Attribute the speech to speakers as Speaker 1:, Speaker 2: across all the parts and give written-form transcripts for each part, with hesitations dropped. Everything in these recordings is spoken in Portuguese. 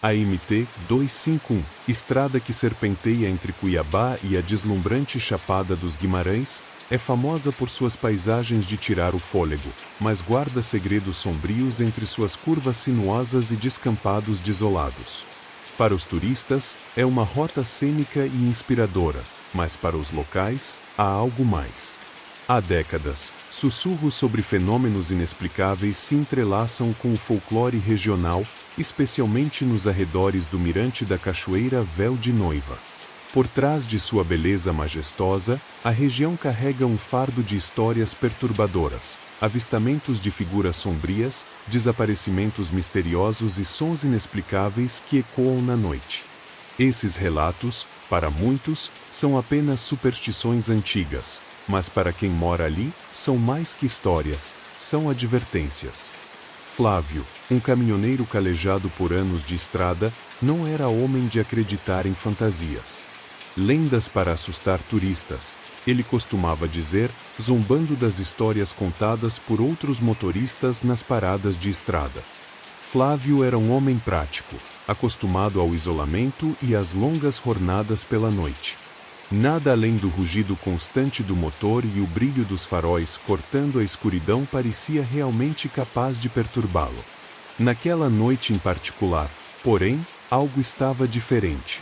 Speaker 1: A MT 251, estrada que serpenteia entre Cuiabá e a deslumbrante Chapada dos Guimarães, é famosa por suas paisagens de tirar o fôlego, mas guarda segredos sombrios entre suas curvas sinuosas e descampados desolados. Para os turistas, é uma rota cênica e inspiradora, mas para os locais, há algo mais. Há décadas, sussurros sobre fenômenos inexplicáveis se entrelaçam com o folclore regional, especialmente nos arredores do mirante da Cachoeira Véu de Noiva. Por trás de sua beleza majestosa, a região carrega um fardo de histórias perturbadoras, avistamentos de figuras sombrias, desaparecimentos misteriosos e sons inexplicáveis que ecoam na noite. Esses relatos, para muitos, são apenas superstições antigas, mas para quem mora ali, são mais que histórias, são advertências. Flávio, um caminhoneiro calejado por anos de estrada, não era homem de acreditar em fantasias. Lendas para assustar turistas, ele costumava dizer, zombando das histórias contadas por outros motoristas nas paradas de estrada. Flávio era um homem prático, acostumado ao isolamento e às longas jornadas pela noite. Nada além do rugido constante do motor e o brilho dos faróis cortando a escuridão parecia realmente capaz de perturbá-lo. Naquela noite em particular, porém, algo estava diferente.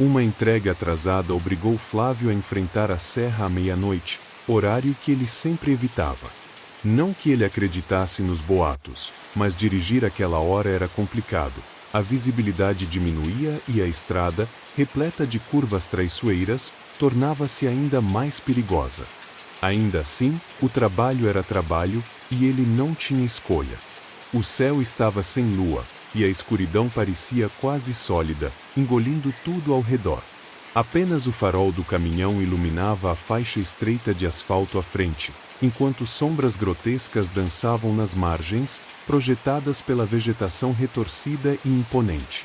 Speaker 1: Uma entrega atrasada obrigou Flávio a enfrentar a serra à meia-noite, horário que ele sempre evitava. Não que ele acreditasse nos boatos, mas dirigir aquela hora era complicado. A visibilidade diminuía e a estrada, repleta de curvas traiçoeiras, tornava-se ainda mais perigosa. Ainda assim, o trabalho era trabalho, e ele não tinha escolha. O céu estava sem lua, e a escuridão parecia quase sólida, engolindo tudo ao redor. Apenas o farol do caminhão iluminava a faixa estreita de asfalto à frente, enquanto sombras grotescas dançavam nas margens, projetadas pela vegetação retorcida e imponente.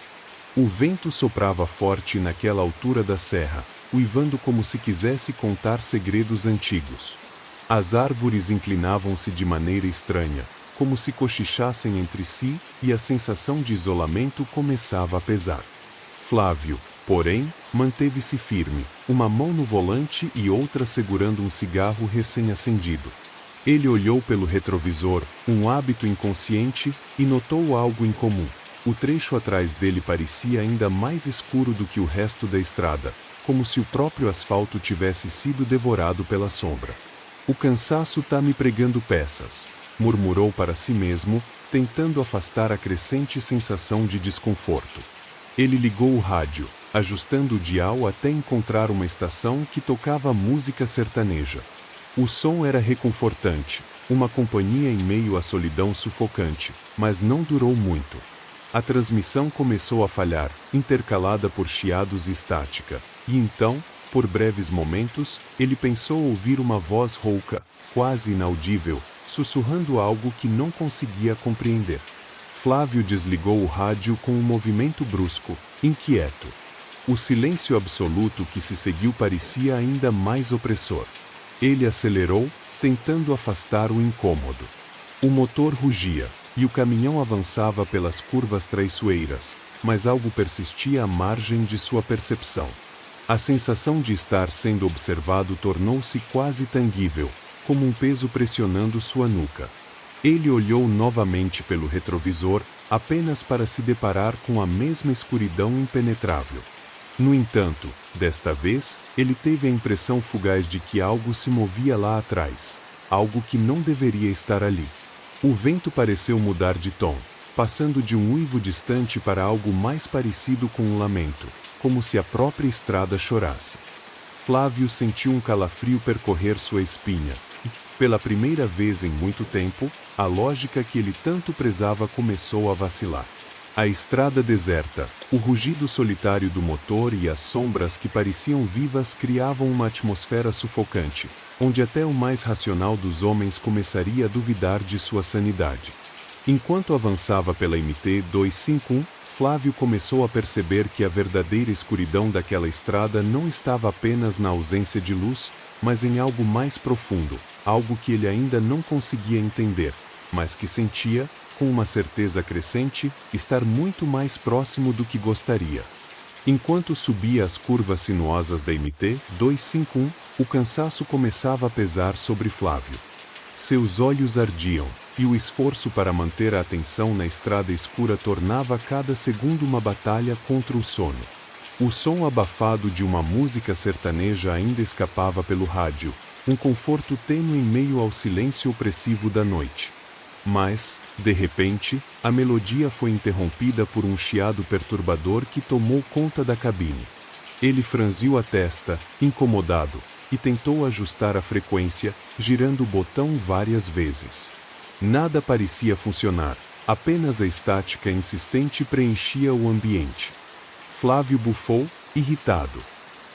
Speaker 1: O vento soprava forte naquela altura da serra, uivando como se quisesse contar segredos antigos. As árvores inclinavam-se de maneira estranha, como se cochichassem entre si, e a sensação de isolamento começava a pesar. Flávio, porém, manteve-se firme, uma mão no volante e outra segurando um cigarro recém-acendido. Ele olhou pelo retrovisor, um hábito inconsciente, e notou algo incomum. O trecho atrás dele parecia ainda mais escuro do que o resto da estrada, como se o próprio asfalto tivesse sido devorado pela sombra. "O cansaço tá me pregando peças", murmurou para si mesmo, tentando afastar a crescente sensação de desconforto. Ele ligou o rádio, ajustando o dial até encontrar uma estação que tocava música sertaneja. O som era reconfortante, uma companhia em meio à solidão sufocante, mas não durou muito. A transmissão começou a falhar, intercalada por chiados e estática, e então, por breves momentos, ele pensou ouvir uma voz rouca, quase inaudível, sussurrando algo que não conseguia compreender. Flávio desligou o rádio com um movimento brusco, inquieto. O silêncio absoluto que se seguiu parecia ainda mais opressor. Ele acelerou, tentando afastar o incômodo. O motor rugia, e o caminhão avançava pelas curvas traiçoeiras, mas algo persistia à margem de sua percepção. A sensação de estar sendo observado tornou-se quase tangível, como um peso pressionando sua nuca. Ele olhou novamente pelo retrovisor, apenas para se deparar com a mesma escuridão impenetrável. No entanto, desta vez, ele teve a impressão fugaz de que algo se movia lá atrás, algo que não deveria estar ali. O vento pareceu mudar de tom, passando de um uivo distante para algo mais parecido com um lamento, como se a própria estrada chorasse. Flávio sentiu um calafrio percorrer sua espinha, e, pela primeira vez em muito tempo, a lógica que ele tanto prezava começou a vacilar. A estrada deserta, o rugido solitário do motor e as sombras que pareciam vivas criavam uma atmosfera sufocante, onde até o mais racional dos homens começaria a duvidar de sua sanidade. Enquanto avançava pela MT 251, Flávio começou a perceber que a verdadeira escuridão daquela estrada não estava apenas na ausência de luz, mas em algo mais profundo, algo que ele ainda não conseguia entender, mas que sentia, com uma certeza crescente, estar muito mais próximo do que gostaria. Enquanto subia as curvas sinuosas da MT 251, o cansaço começava a pesar sobre Flávio. Seus olhos ardiam, e o esforço para manter a atenção na estrada escura tornava cada segundo uma batalha contra o sono. O som abafado de uma música sertaneja ainda escapava pelo rádio, um conforto tênue em meio ao silêncio opressivo da noite. Mas, de repente, a melodia foi interrompida por um chiado perturbador que tomou conta da cabine. Ele franziu a testa, incomodado, e tentou ajustar a frequência, girando o botão várias vezes. Nada parecia funcionar, apenas a estática insistente preenchia o ambiente. Flávio bufou, irritado.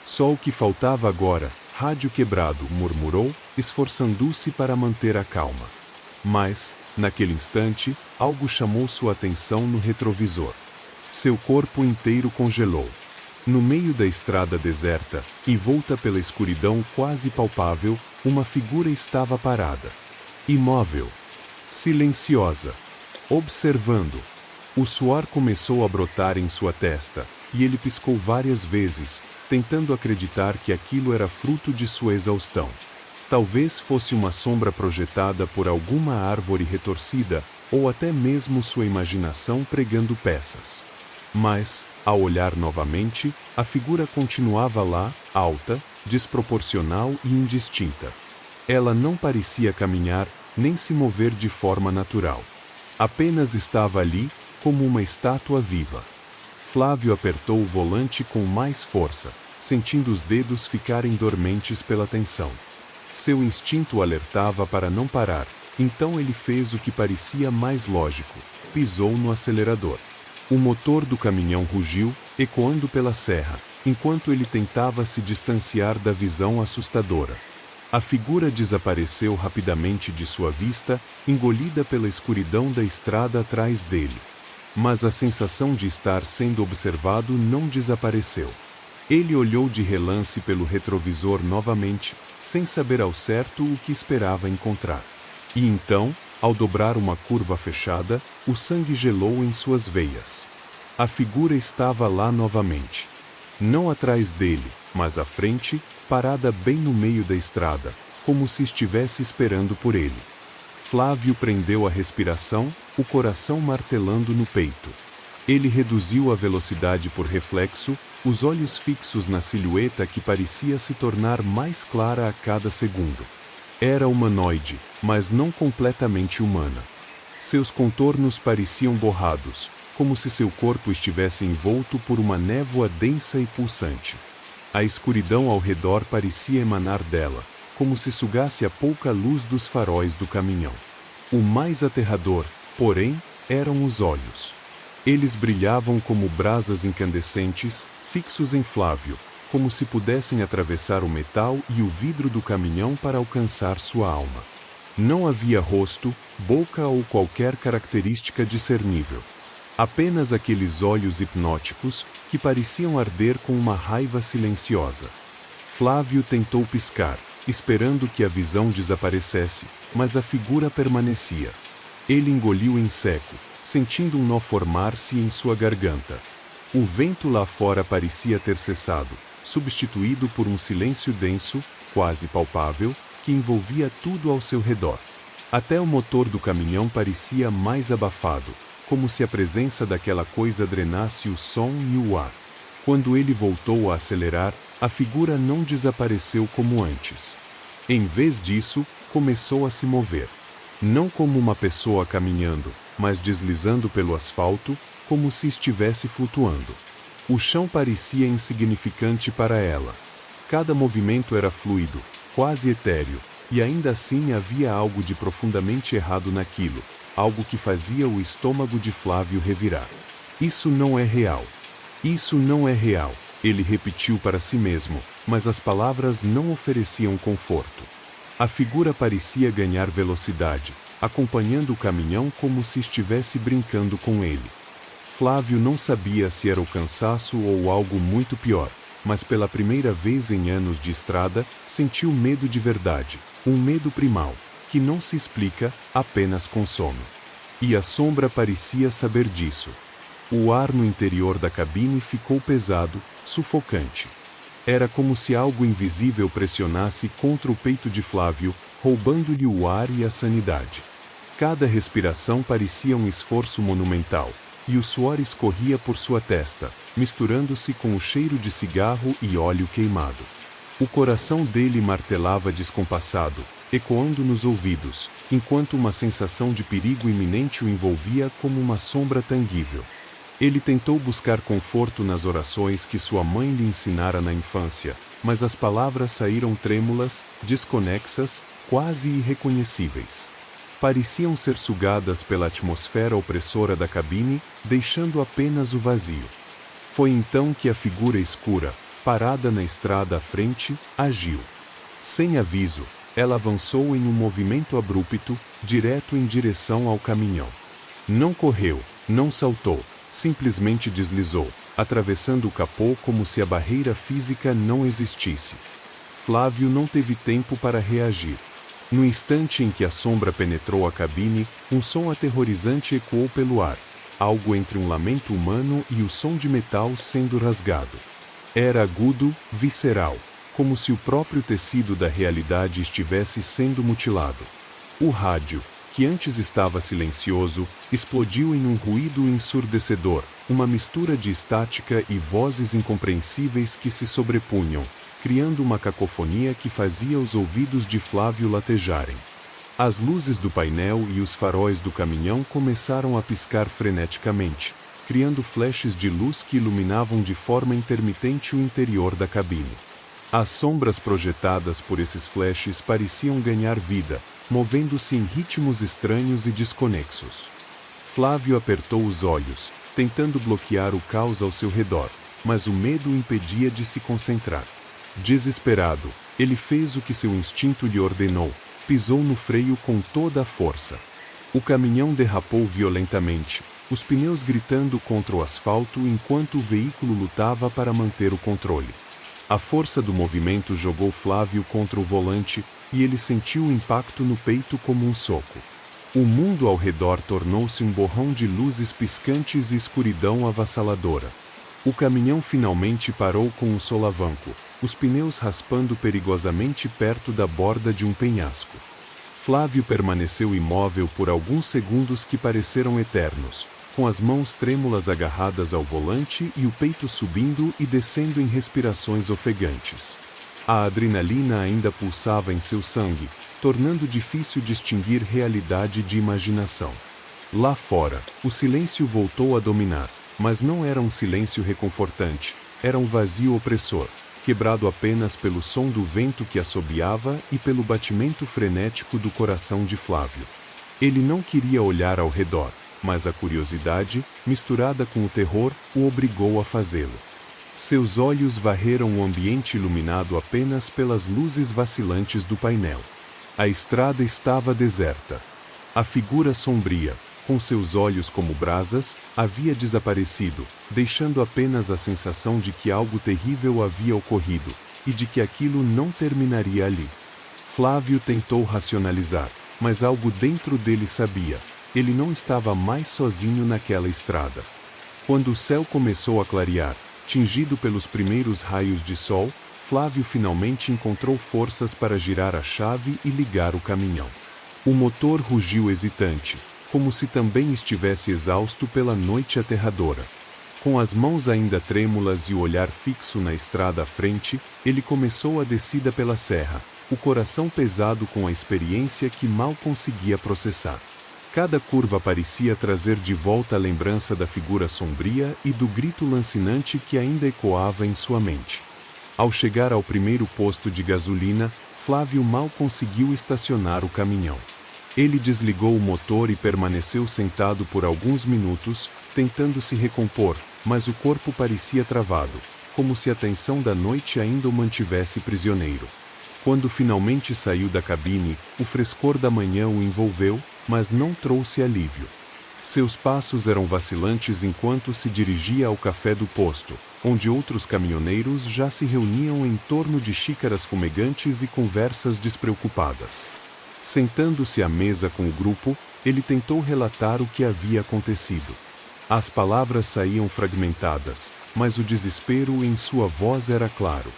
Speaker 1: Só o que faltava agora, rádio quebrado, murmurou, esforçando-se para manter a calma. Mas, naquele instante, algo chamou sua atenção no retrovisor. Seu corpo inteiro congelou. No meio da estrada deserta, envolta pela escuridão quase palpável, uma figura estava parada. Imóvel. Silenciosa. Observando. O suor começou a brotar em sua testa, e ele piscou várias vezes, tentando acreditar que aquilo era fruto de sua exaustão. Talvez fosse uma sombra projetada por alguma árvore retorcida, ou até mesmo sua imaginação pregando peças. Mas, ao olhar novamente, a figura continuava lá, alta, desproporcional e indistinta. Ela não parecia caminhar, nem se mover de forma natural. Apenas estava ali, como uma estátua viva. Flávio apertou o volante com mais força, sentindo os dedos ficarem dormentes pela tensão. Seu instinto alertava para não parar, então ele fez o que parecia mais lógico: pisou no acelerador. O motor do caminhão rugiu, ecoando pela serra, enquanto ele tentava se distanciar da visão assustadora. A figura desapareceu rapidamente de sua vista, engolida pela escuridão da estrada atrás dele. Mas a sensação de estar sendo observado não desapareceu. Ele olhou de relance pelo retrovisor novamente, sem saber ao certo o que esperava encontrar. E então, ao dobrar uma curva fechada, o sangue gelou em suas veias. A figura estava lá novamente. Não atrás dele, mas à frente, parada bem no meio da estrada, como se estivesse esperando por ele. Flávio prendeu a respiração, o coração martelando no peito. Ele reduziu a velocidade por reflexo, os olhos fixos na silhueta que parecia se tornar mais clara a cada segundo. Era humanoide, mas não completamente humana. Seus contornos pareciam borrados, como se seu corpo estivesse envolto por uma névoa densa e pulsante. A escuridão ao redor parecia emanar dela, como se sugasse a pouca luz dos faróis do caminhão. O mais aterrador, porém, eram os olhos. Eles brilhavam como brasas incandescentes, fixos em Flávio, como se pudessem atravessar o metal e o vidro do caminhão para alcançar sua alma. Não havia rosto, boca ou qualquer característica discernível. Apenas aqueles olhos hipnóticos, que pareciam arder com uma raiva silenciosa. Flávio tentou piscar, esperando que a visão desaparecesse, mas a figura permanecia. Ele engoliu em seco, sentindo um nó formar-se em sua garganta. O vento lá fora parecia ter cessado, substituído por um silêncio denso, quase palpável, que envolvia tudo ao seu redor. Até o motor do caminhão parecia mais abafado, como se a presença daquela coisa drenasse o som e o ar. Quando ele voltou a acelerar, a figura não desapareceu como antes. Em vez disso, começou a se mover. Não como uma pessoa caminhando, mas deslizando pelo asfalto, como se estivesse flutuando. O chão parecia insignificante para ela. Cada movimento era fluido, quase etéreo, e ainda assim havia algo de profundamente errado naquilo, algo que fazia o estômago de Flávio revirar. Isso não é real. Isso não é real, ele repetiu para si mesmo, mas as palavras não ofereciam conforto. A figura parecia ganhar velocidade, acompanhando o caminhão como se estivesse brincando com ele. Flávio não sabia se era o cansaço ou algo muito pior, mas pela primeira vez em anos de estrada, sentiu medo de verdade, um medo primal, que não se explica, apenas consome. E a sombra parecia saber disso. O ar no interior da cabine ficou pesado, sufocante. Era como se algo invisível pressionasse contra o peito de Flávio, roubando-lhe o ar e a sanidade. Cada respiração parecia um esforço monumental, e o suor escorria por sua testa, misturando-se com o cheiro de cigarro e óleo queimado. O coração dele martelava descompassado, ecoando nos ouvidos, enquanto uma sensação de perigo iminente o envolvia como uma sombra tangível. Ele tentou buscar conforto nas orações que sua mãe lhe ensinara na infância, mas as palavras saíram trêmulas, desconexas, quase irreconhecíveis. Pareciam ser sugadas pela atmosfera opressora da cabine, deixando apenas o vazio. Foi então que a figura escura, parada na estrada à frente, agiu. Sem aviso, ela avançou em um movimento abrupto, direto em direção ao caminhão. Não correu, não saltou, simplesmente deslizou, atravessando o capô como se a barreira física não existisse. Flávio não teve tempo para reagir. No instante em que a sombra penetrou a cabine, um som aterrorizante ecoou pelo ar, algo entre um lamento humano e o som de metal sendo rasgado. Era agudo, visceral, como se o próprio tecido da realidade estivesse sendo mutilado. O rádio, que antes estava silencioso, explodiu em um ruído ensurdecedor, uma mistura de estática e vozes incompreensíveis que se sobrepunham, criando uma cacofonia que fazia os ouvidos de Flávio latejarem. As luzes do painel e os faróis do caminhão começaram a piscar freneticamente, criando flashes de luz que iluminavam de forma intermitente o interior da cabine. As sombras projetadas por esses flashes pareciam ganhar vida, movendo-se em ritmos estranhos e desconexos. Flávio apertou os olhos, tentando bloquear o caos ao seu redor, mas o medo o impedia de se concentrar. Desesperado, ele fez o que seu instinto lhe ordenou, pisou no freio com toda a força. O caminhão derrapou violentamente, os pneus gritando contra o asfalto enquanto o veículo lutava para manter o controle. A força do movimento jogou Flávio contra o volante, e ele sentiu o impacto no peito como um soco. O mundo ao redor tornou-se um borrão de luzes piscantes e escuridão avassaladora. O caminhão finalmente parou com um solavanco, os pneus raspando perigosamente perto da borda de um penhasco. Flávio permaneceu imóvel por alguns segundos que pareceram eternos, com as mãos trêmulas agarradas ao volante e o peito subindo e descendo em respirações ofegantes. A adrenalina ainda pulsava em seu sangue, tornando difícil distinguir realidade de imaginação. Lá fora, o silêncio voltou a dominar, mas não era um silêncio reconfortante, era um vazio opressor, quebrado apenas pelo som do vento que assobiava e pelo batimento frenético do coração de Flávio. Ele não queria olhar ao redor, mas a curiosidade, misturada com o terror, o obrigou a fazê-lo. Seus olhos varreram o ambiente iluminado apenas pelas luzes vacilantes do painel. A estrada estava deserta. A figura sombria, com seus olhos como brasas, havia desaparecido, deixando apenas a sensação de que algo terrível havia ocorrido, e de que aquilo não terminaria ali. Flávio tentou racionalizar, mas algo dentro dele sabia, ele não estava mais sozinho naquela estrada. Quando o céu começou a clarear, tingido pelos primeiros raios de sol, Flávio finalmente encontrou forças para girar a chave e ligar o caminhão. O motor rugiu hesitante, como se também estivesse exausto pela noite aterradora. Com as mãos ainda trêmulas e o olhar fixo na estrada à frente, ele começou a descida pela serra, o coração pesado com a experiência que mal conseguia processar. Cada curva parecia trazer de volta a lembrança da figura sombria e do grito lancinante que ainda ecoava em sua mente. Ao chegar ao primeiro posto de gasolina, Flávio mal conseguiu estacionar o caminhão. Ele desligou o motor e permaneceu sentado por alguns minutos, tentando se recompor, mas o corpo parecia travado, como se a tensão da noite ainda o mantivesse prisioneiro. Quando finalmente saiu da cabine, o frescor da manhã o envolveu, mas não trouxe alívio. Seus passos eram vacilantes enquanto se dirigia ao café do posto, onde outros caminhoneiros já se reuniam em torno de xícaras fumegantes e conversas despreocupadas. Sentando-se à mesa com o grupo, ele tentou relatar o que havia acontecido. As palavras saíam fragmentadas, mas o desespero em sua voz era claro.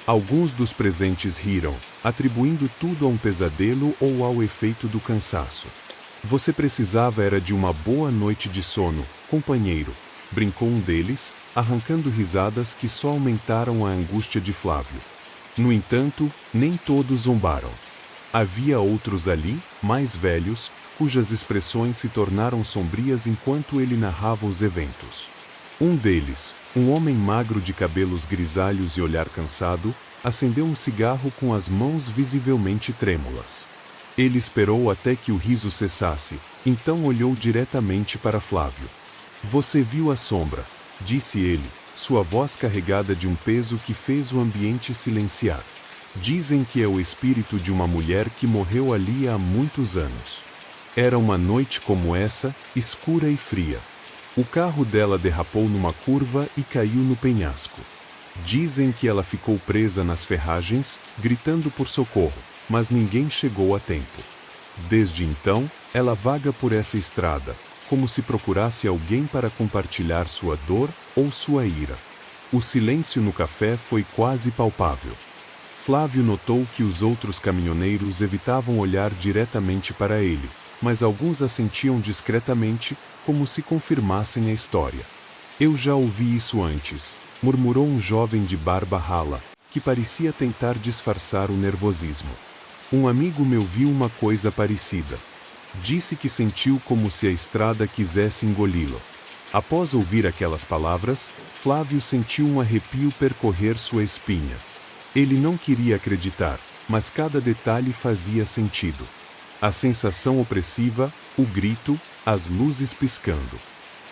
Speaker 1: Alguns dos presentes riram, atribuindo tudo a um pesadelo ou ao efeito do cansaço. Você precisava era de uma boa noite de sono, companheiro, brincou um deles, arrancando risadas que só aumentaram a angústia de Flávio. No entanto, nem todos zombaram. Havia outros ali, mais velhos, cujas expressões se tornaram sombrias enquanto ele narrava os eventos. Um deles, um homem magro de cabelos grisalhos e olhar cansado, acendeu um cigarro com as mãos visivelmente trêmulas. Ele esperou até que o riso cessasse, então olhou diretamente para Flávio. Você viu a sombra, disse ele, sua voz carregada de um peso que fez o ambiente silenciar. Dizem que é o espírito de uma mulher que morreu ali há muitos anos. Era uma noite como essa, escura e fria. O carro dela derrapou numa curva e caiu no penhasco. Dizem que ela ficou presa nas ferragens, gritando por socorro, mas ninguém chegou a tempo. Desde então, ela vaga por essa estrada, como se procurasse alguém para compartilhar sua dor ou sua ira. O silêncio no café foi quase palpável. Flávio notou que os outros caminhoneiros evitavam olhar diretamente para ele, mas alguns assentiam discretamente, como se confirmassem a história. Eu já ouvi isso antes, murmurou um jovem de barba rala, que parecia tentar disfarçar o nervosismo. Um amigo meu viu uma coisa parecida. Disse que sentiu como se a estrada quisesse engoli-lo. Após ouvir aquelas palavras, Flávio sentiu um arrepio percorrer sua espinha. Ele não queria acreditar, mas cada detalhe fazia sentido. A sensação opressiva, o grito, as luzes piscando.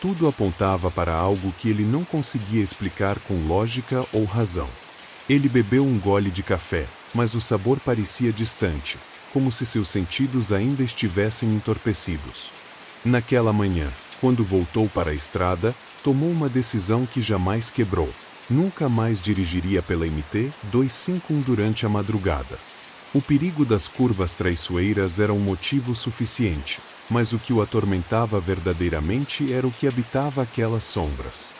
Speaker 1: Tudo apontava para algo que ele não conseguia explicar com lógica ou razão. Ele bebeu um gole de café, mas o sabor parecia distante, como se seus sentidos ainda estivessem entorpecidos. Naquela manhã, quando voltou para a estrada, tomou uma decisão que jamais quebrou. Nunca mais dirigiria pela MT 251 durante a madrugada. O perigo das curvas traiçoeiras era um motivo suficiente, mas o que o atormentava verdadeiramente era o que habitava aquelas sombras.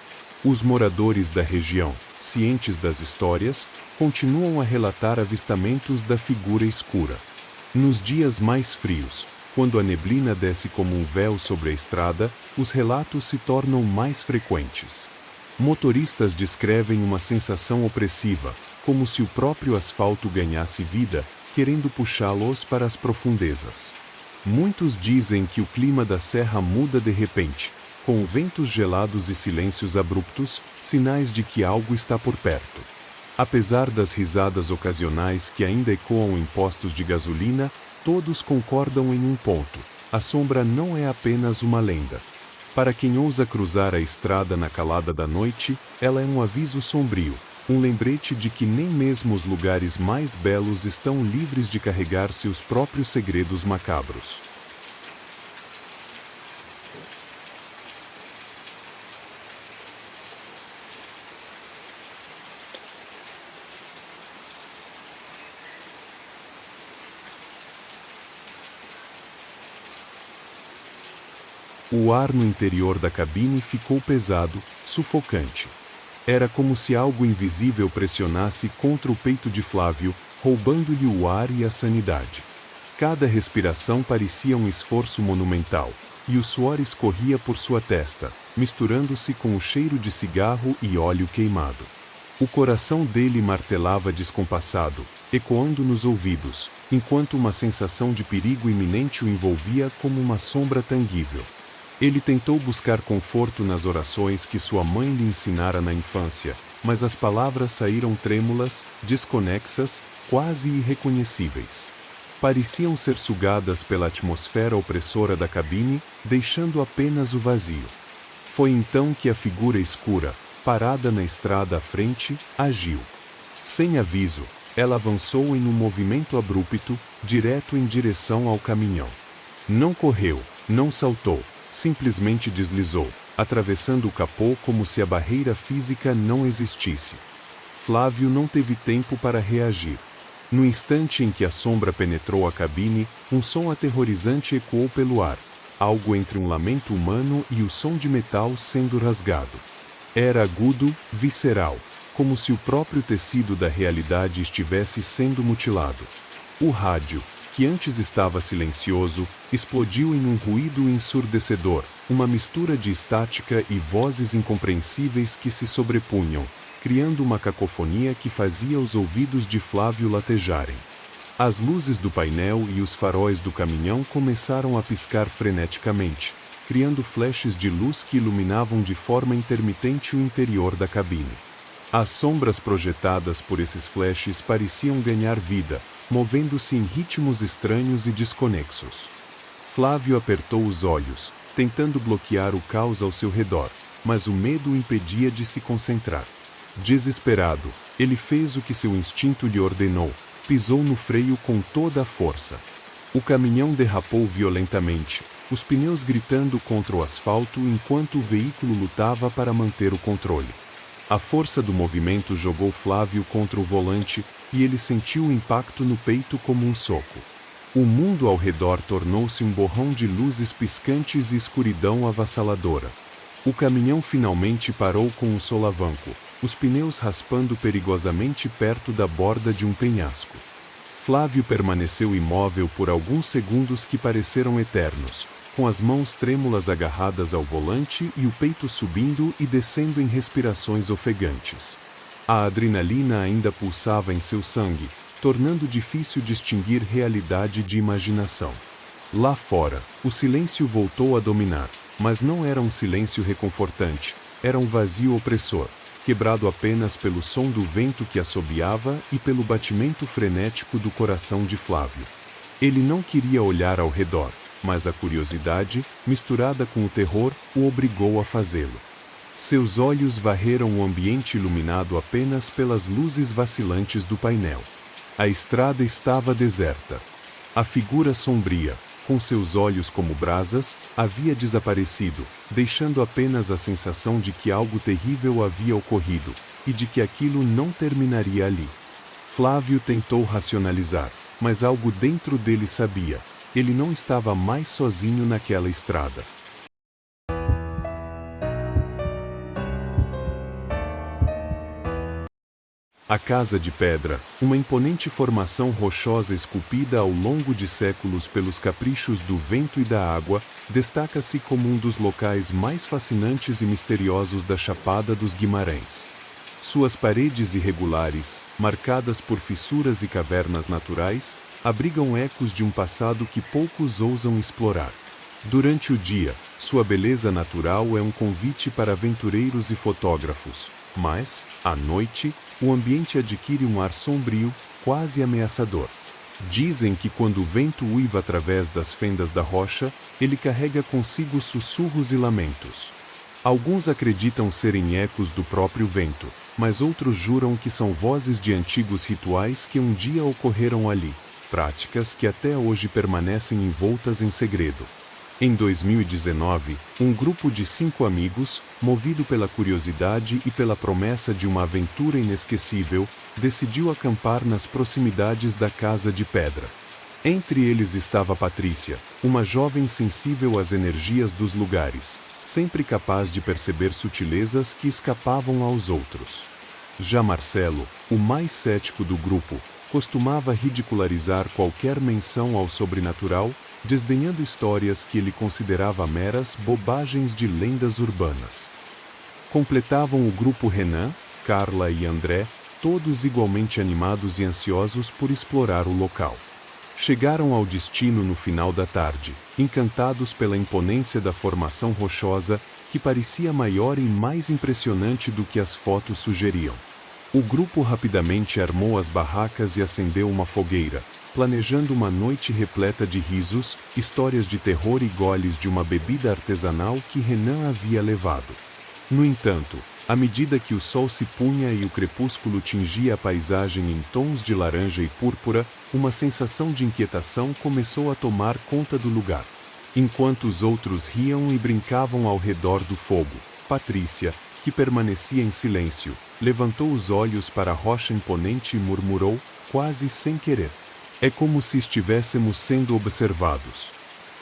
Speaker 1: Os moradores da região, cientes das histórias, continuam a relatar avistamentos da figura escura. Nos dias mais frios, quando a neblina desce como um véu sobre a estrada, os relatos se tornam mais frequentes. Motoristas descrevem uma sensação opressiva, como se o próprio asfalto ganhasse vida, querendo puxá-los para as profundezas. Muitos dizem que o clima da serra muda de repente, com ventos gelados e silêncios abruptos, sinais de que algo está por perto. Apesar das risadas ocasionais que ainda ecoam em postos de gasolina, todos concordam em um ponto: a sombra não é apenas uma lenda. Para quem ousa cruzar a estrada na calada da noite, ela é um aviso sombrio, um lembrete de que nem mesmo os lugares mais belos estão livres de carregar seus próprios segredos macabros. O ar no interior da cabine ficou pesado, sufocante. Era como se algo invisível pressionasse contra o peito de Flávio, roubando-lhe o ar e a sanidade. Cada respiração parecia um esforço monumental, e o suor escorria por sua testa, misturando-se com o cheiro de cigarro e óleo queimado. O coração dele martelava descompassado, ecoando nos ouvidos, enquanto uma sensação de perigo iminente o envolvia como uma sombra tangível. Ele tentou buscar conforto nas orações que sua mãe lhe ensinara na infância, mas as palavras saíram trêmulas, desconexas, quase irreconhecíveis. Pareciam ser sugadas pela atmosfera opressora da cabine, deixando apenas o vazio. Foi então que a figura escura, parada na estrada à frente, agiu. Sem aviso, ela avançou em um movimento abrupto, direto em direção ao caminhão. Não correu, não saltou. Simplesmente deslizou, atravessando o capô como se a barreira física não existisse. Flávio não teve tempo para reagir. No instante em que a sombra penetrou a cabine, um som aterrorizante ecoou pelo ar, algo entre um lamento humano e o som de metal sendo rasgado. Era agudo, visceral, como se o próprio tecido da realidade estivesse sendo mutilado. O rádio, que antes estava silencioso, explodiu em um ruído ensurdecedor, uma mistura de estática e vozes incompreensíveis que se sobrepunham, criando uma cacofonia que fazia os ouvidos de Flávio latejarem. As luzes do painel e os faróis do caminhão começaram a piscar freneticamente, criando flashes de luz que iluminavam de forma intermitente o interior da cabine. As sombras projetadas por esses flashes pareciam ganhar vida, movendo-se em ritmos estranhos e desconexos. Flávio apertou os olhos, tentando bloquear o caos ao seu redor, mas o medo o impedia de se concentrar. Desesperado, ele fez o que seu instinto lhe ordenou, pisou no freio com toda a força. O caminhão derrapou violentamente, os pneus gritando contra o asfalto enquanto o veículo lutava para manter o controle. A força do movimento jogou Flávio contra o volante, e ele sentiu o impacto no peito como um soco. O mundo ao redor tornou-se um borrão de luzes piscantes e escuridão avassaladora. O caminhão finalmente parou com um solavanco, os pneus raspando perigosamente perto da borda de um penhasco. Flávio permaneceu imóvel por alguns segundos que pareceram eternos, com as mãos trêmulas agarradas ao volante e o peito subindo e descendo em respirações ofegantes. A adrenalina ainda pulsava em seu sangue, tornando difícil distinguir realidade de imaginação. Lá fora, o silêncio voltou a dominar, mas não era um silêncio reconfortante, era um vazio opressor, quebrado apenas pelo som do vento que assobiava e pelo batimento frenético do coração de Flávio. Ele não queria olhar ao redor, mas a curiosidade, misturada com o terror, o obrigou a fazê-lo. Seus olhos varreram o ambiente iluminado apenas pelas luzes vacilantes do painel. A estrada estava deserta. A figura sombria, com seus olhos como brasas, havia desaparecido, deixando apenas a sensação de que algo terrível havia ocorrido, e de que aquilo não terminaria ali. Flávio tentou racionalizar, mas algo dentro dele sabia. Ele não estava mais sozinho naquela estrada. A Casa de Pedra, uma imponente formação rochosa esculpida ao longo de séculos pelos caprichos do vento e da água, destaca-se como um dos locais mais fascinantes e misteriosos da Chapada dos Guimarães. Suas paredes irregulares, marcadas por fissuras e cavernas naturais, abrigam ecos de um passado que poucos ousam explorar. Durante o dia, sua beleza natural é um convite para aventureiros e fotógrafos, mas, à noite, o ambiente adquire um ar sombrio, quase ameaçador. Dizem que quando o vento uiva através das fendas da rocha, ele carrega consigo sussurros e lamentos. Alguns acreditam serem ecos do próprio vento, mas outros juram que são vozes de antigos rituais que um dia ocorreram ali, práticas que até hoje permanecem envoltas em segredo. Em 2019, um grupo de 5 amigos, movido pela curiosidade e pela promessa de uma aventura inesquecível, decidiu acampar nas proximidades da Casa de Pedra. Entre eles estava Patrícia, uma jovem sensível às energias dos lugares, sempre capaz de perceber sutilezas que escapavam aos outros. Já Marcelo, o mais cético do grupo, costumava ridicularizar qualquer menção ao sobrenatural, desdenhando histórias que ele considerava meras bobagens de lendas urbanas. Completavam o grupo Renan, Carla e André, todos igualmente animados e ansiosos por explorar o local. Chegaram ao destino no final da tarde, encantados pela imponência da formação rochosa, que parecia maior e mais impressionante do que as fotos sugeriam. O grupo rapidamente armou as barracas e acendeu uma fogueira, planejando uma noite repleta de risos, histórias de terror e goles de uma bebida artesanal que Renan havia levado. No entanto, à medida que o sol se punha e o crepúsculo tingia a paisagem em tons de laranja e púrpura, uma sensação de inquietação começou a tomar conta do lugar. Enquanto os outros riam e brincavam ao redor do fogo, Patrícia, que permanecia em silêncio, levantou os olhos para a rocha imponente e murmurou: quase sem querer. É como se estivéssemos sendo observados.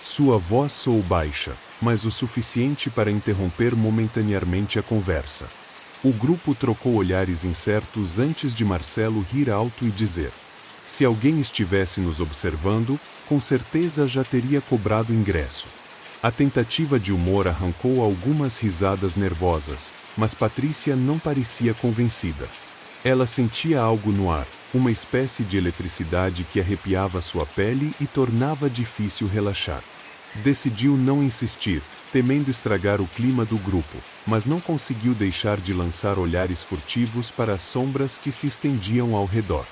Speaker 1: Sua voz soou baixa, mas o suficiente para interromper momentaneamente a conversa. O grupo trocou olhares incertos antes de Marcelo rir alto e dizer: se alguém estivesse nos observando, com certeza já teria cobrado ingresso. A tentativa de humor arrancou algumas risadas nervosas, mas Patrícia não parecia convencida. Ela sentia algo no ar, uma espécie de eletricidade que arrepiava sua pele e tornava difícil relaxar. Decidiu não insistir, temendo estragar o clima do grupo, mas não conseguiu deixar de lançar olhares furtivos para as sombras que se estendiam ao redor.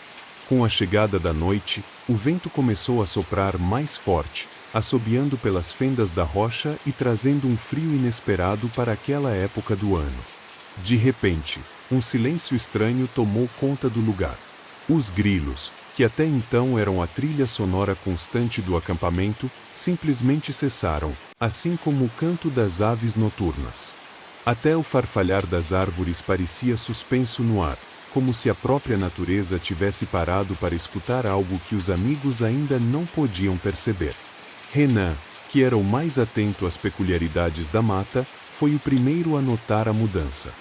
Speaker 1: Com a chegada da noite, o vento começou a soprar mais forte, assobiando pelas fendas da rocha e trazendo um frio inesperado para aquela época do ano. De repente, um silêncio estranho tomou conta do lugar. Os grilos, que até então eram a trilha sonora constante do acampamento, simplesmente cessaram, assim como o canto das aves noturnas. Até o farfalhar das árvores parecia suspenso no ar, como se a própria natureza tivesse parado para escutar algo que os amigos ainda não podiam perceber. Renan, que era o mais atento às peculiaridades da mata, foi o primeiro a notar a mudança.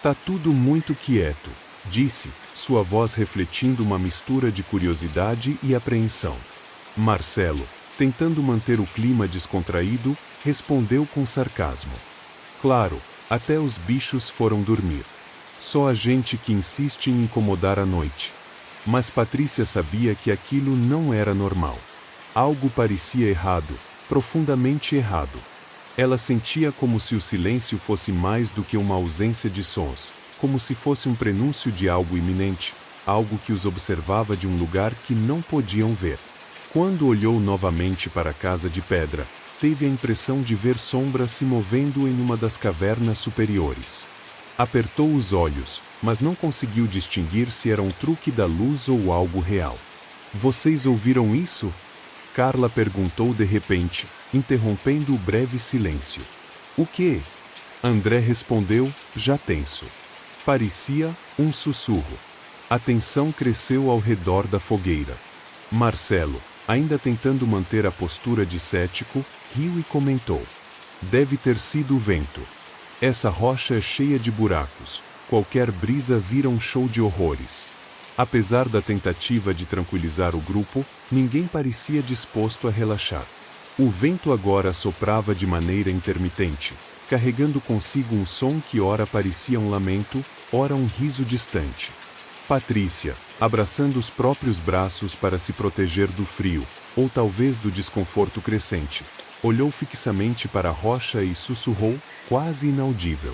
Speaker 1: "Tá tudo muito quieto", disse, sua voz refletindo uma mistura de curiosidade e apreensão. Marcelo, tentando manter o clima descontraído, respondeu com sarcasmo: "Claro, até os bichos foram dormir. Só a gente que insiste em incomodar à noite." Mas Patrícia sabia que aquilo não era normal. Algo parecia errado, profundamente errado. Ela sentia como se o silêncio fosse mais do que uma ausência de sons, como se fosse um prenúncio de algo iminente, algo que os observava de um lugar que não podiam ver. Quando olhou novamente para a casa de pedra, teve a impressão de ver sombras se movendo em uma das cavernas superiores. Apertou os olhos, mas não conseguiu distinguir se era um truque da luz ou algo real. "Vocês ouviram isso?" Carla perguntou de repente, interrompendo o breve silêncio. "O quê?" André respondeu, já tenso. Parecia um sussurro. A tensão cresceu ao redor da fogueira. Marcelo, ainda tentando manter a postura de cético, riu e comentou: "Deve ter sido o vento. Essa rocha é cheia de buracos. Qualquer brisa vira um show de horrores." Apesar da tentativa de tranquilizar o grupo, ninguém parecia disposto a relaxar. O vento agora soprava de maneira intermitente, carregando consigo um som que ora parecia um lamento, ora um riso distante. Patrícia, abraçando os próprios braços para se proteger do frio, ou talvez do desconforto crescente, olhou fixamente para a rocha e sussurrou, quase inaudível: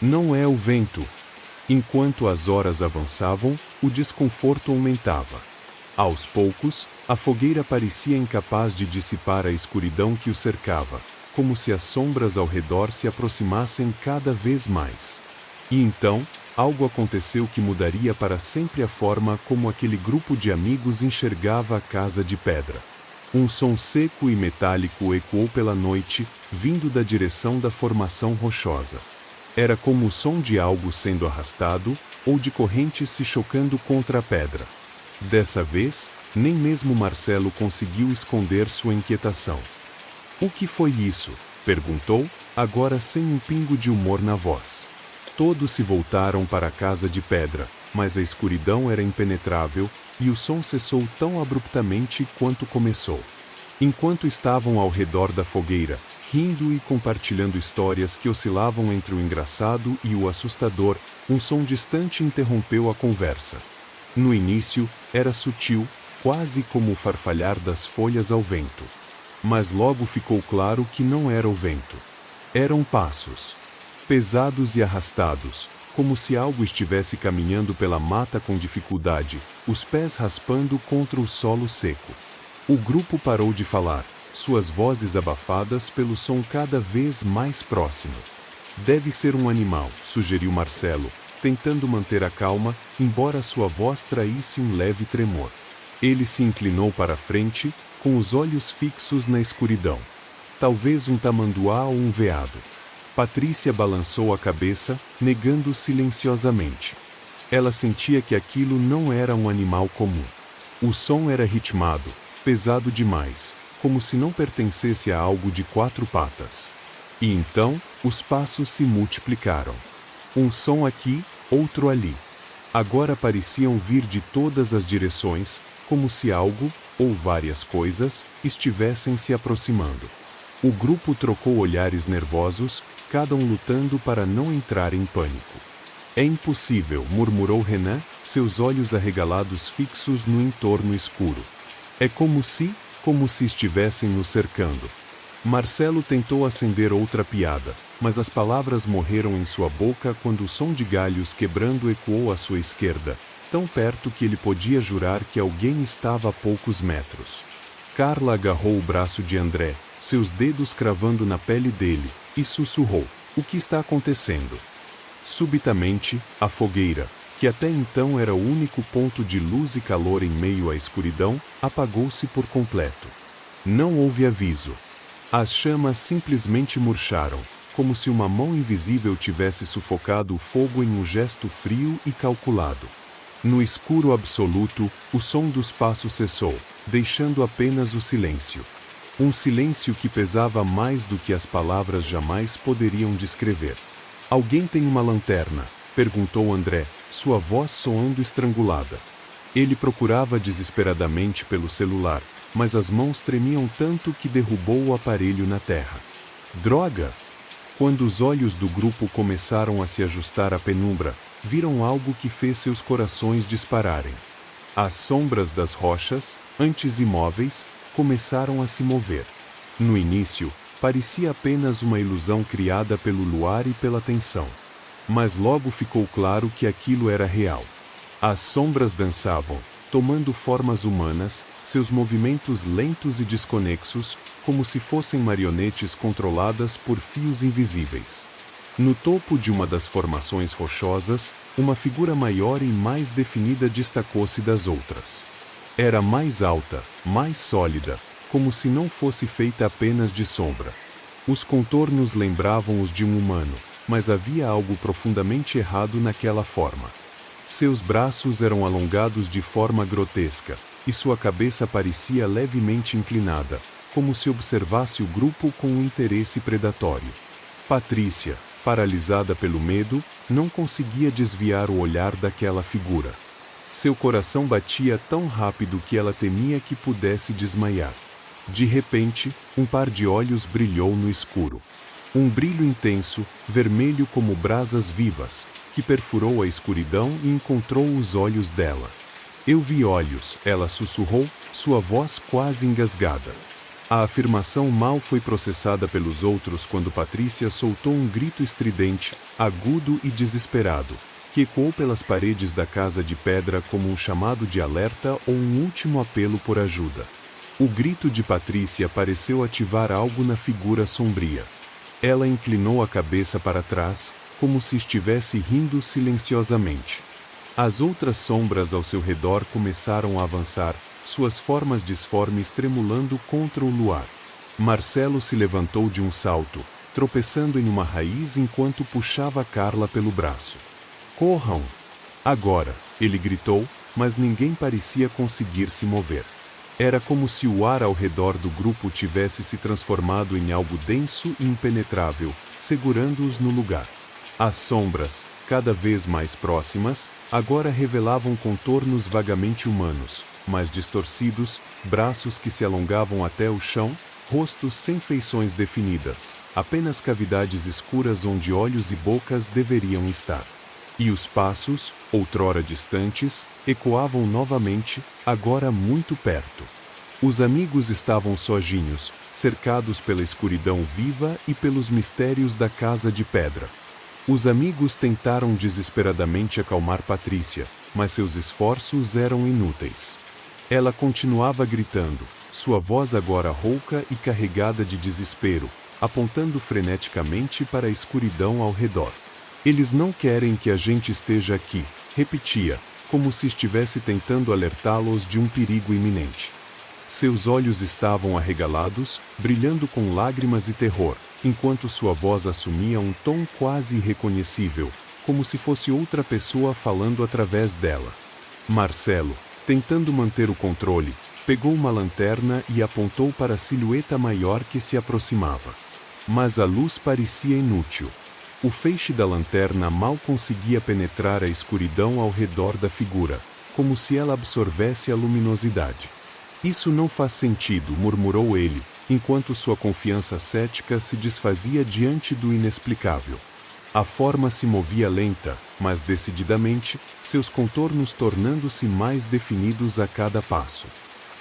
Speaker 1: "Não é o vento." Enquanto as horas avançavam, o desconforto aumentava. Aos poucos, a fogueira parecia incapaz de dissipar a escuridão que o cercava, como se as sombras ao redor se aproximassem cada vez mais. E então, algo aconteceu que mudaria para sempre a forma como aquele grupo de amigos enxergava a casa de pedra. Um som seco e metálico ecoou pela noite, vindo da direção da formação rochosa. Era como o som de algo sendo arrastado, ou de correntes se chocando contra a pedra. Dessa vez, nem mesmo Marcelo conseguiu esconder sua inquietação. "O que foi isso?" perguntou, agora sem um pingo de humor na voz. Todos se voltaram para a casa de pedra, mas a escuridão era impenetrável, e o som cessou tão abruptamente quanto começou. Enquanto estavam ao redor da fogueira, rindo e compartilhando histórias que oscilavam entre o engraçado e o assustador, um som distante interrompeu a conversa. No início, era sutil, quase como o farfalhar das folhas ao vento. Mas logo ficou claro que não era o vento. Eram passos. Pesados e arrastados, como se algo estivesse caminhando pela mata com dificuldade, os pés raspando contra o solo seco. O grupo parou de falar, suas vozes abafadas pelo som cada vez mais próximo. "Deve ser um animal", sugeriu Marcelo, tentando manter a calma, embora sua voz traísse um leve tremor. Ele se inclinou para a frente, com os olhos fixos na escuridão. "Talvez um tamanduá ou um veado." Patrícia balançou a cabeça, negando silenciosamente. Ela sentia que aquilo não era um animal comum. O som era ritmado, pesado demais, como se não pertencesse a algo de 4 patas. E então, os passos se multiplicaram. Um som aqui, outro ali. Agora pareciam vir de todas as direções, como se algo, ou várias coisas, estivessem se aproximando. O grupo trocou olhares nervosos, cada um lutando para não entrar em pânico. É impossível, murmurou Renan, seus olhos arregalados fixos no entorno escuro. É como se estivessem nos cercando. Marcelo tentou acender outra piada, mas as palavras morreram em sua boca quando o som de galhos quebrando ecoou à sua esquerda, tão perto que ele podia jurar que alguém estava a poucos metros. Carla agarrou o braço de André, seus dedos cravando na pele dele, e sussurrou: "O que está acontecendo?" Subitamente, a fogueira, que até então era o único ponto de luz e calor em meio à escuridão, apagou-se por completo. Não houve aviso. As chamas simplesmente murcharam, como se uma mão invisível tivesse sufocado o fogo em um gesto frio e calculado. No escuro absoluto, o som dos passos cessou, deixando apenas o silêncio. Um silêncio que pesava mais do que as palavras jamais poderiam descrever. "Alguém tem uma lanterna?" perguntou André, sua voz soando estrangulada. Ele procurava desesperadamente pelo celular, mas as mãos tremiam tanto que derrubou o aparelho na terra. Droga! Quando os olhos do grupo começaram a se ajustar à penumbra, viram algo que fez seus corações dispararem. As sombras das rochas, antes imóveis, começaram a se mover. No início, parecia apenas uma ilusão criada pelo luar e pela tensão. Mas logo ficou claro que aquilo era real. As sombras dançavam, tomando formas humanas, seus movimentos lentos e desconexos, como se fossem marionetes controladas por fios invisíveis. No topo de uma das formações rochosas, uma figura maior e mais definida destacou-se das outras. Era mais alta, mais sólida, como se não fosse feita apenas de sombra. Os contornos lembravam os de um humano, mas havia algo profundamente errado naquela forma. Seus braços eram alongados de forma grotesca, e sua cabeça parecia levemente inclinada, como se observasse o grupo com um interesse predatório. Patrícia, paralisada pelo medo, não conseguia desviar o olhar daquela figura. Seu coração batia tão rápido que ela temia que pudesse desmaiar. De repente, um par de olhos brilhou no escuro. Um brilho intenso, vermelho como brasas vivas, que perfurou a escuridão e encontrou os olhos dela. "Eu vi olhos", ela sussurrou, sua voz quase engasgada. A afirmação mal foi processada pelos outros quando Patrícia soltou um grito estridente, agudo e desesperado, que ecoou pelas paredes da casa de pedra como um chamado de alerta ou um último apelo por ajuda. O grito de Patrícia pareceu ativar algo na figura sombria. Ela inclinou a cabeça para trás, como se estivesse rindo silenciosamente. As outras sombras ao seu redor começaram a avançar, suas formas disformes tremulando contra o luar. Marcelo se levantou de um salto, tropeçando em uma raiz enquanto puxava Carla pelo braço. "Corram! Agora!" ele gritou, mas ninguém parecia conseguir se mover. Era como se o ar ao redor do grupo tivesse se transformado em algo denso e impenetrável, segurando-os no lugar. As sombras, cada vez mais próximas, agora revelavam contornos vagamente humanos, mas distorcidos, braços que se alongavam até o chão, rostos sem feições definidas, apenas cavidades escuras onde olhos e bocas deveriam estar. E os passos, outrora distantes, ecoavam novamente, agora muito perto. Os amigos estavam sozinhos, cercados pela escuridão viva e pelos mistérios da casa de pedra. Os amigos tentaram desesperadamente acalmar Patrícia, mas seus esforços eram inúteis. Ela continuava gritando, sua voz agora rouca e carregada de desespero, apontando freneticamente para a escuridão ao redor. "Eles não querem que a gente esteja aqui", repetia, como se estivesse tentando alertá-los de um perigo iminente. Seus olhos estavam arregalados, brilhando com lágrimas e terror, enquanto sua voz assumia um tom quase irreconhecível, como se fosse outra pessoa falando através dela. "Marcelo, Tentando manter o controle, pegou uma lanterna e apontou para a silhueta maior que se aproximava. Mas a luz parecia inútil. O feixe da lanterna mal conseguia penetrar a escuridão ao redor da figura, como se ela absorvesse a luminosidade. Isso não faz sentido, murmurou ele, enquanto sua confiança cética se desfazia diante do inexplicável. A forma se movia lenta, mas decididamente, seus contornos tornando-se mais definidos a cada passo.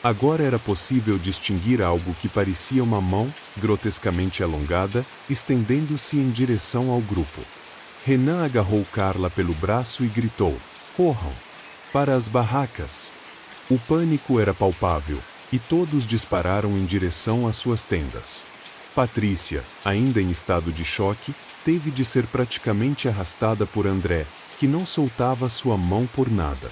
Speaker 1: Agora era possível distinguir algo que parecia uma mão, grotescamente alongada, estendendo-se em direção ao grupo. Renan agarrou Carla pelo braço e gritou: "Corram! Para as barracas!" O pânico era palpável, e todos dispararam em direção às suas tendas. Patrícia, ainda em estado de choque, teve de ser praticamente arrastada por André, que não soltava sua mão por nada.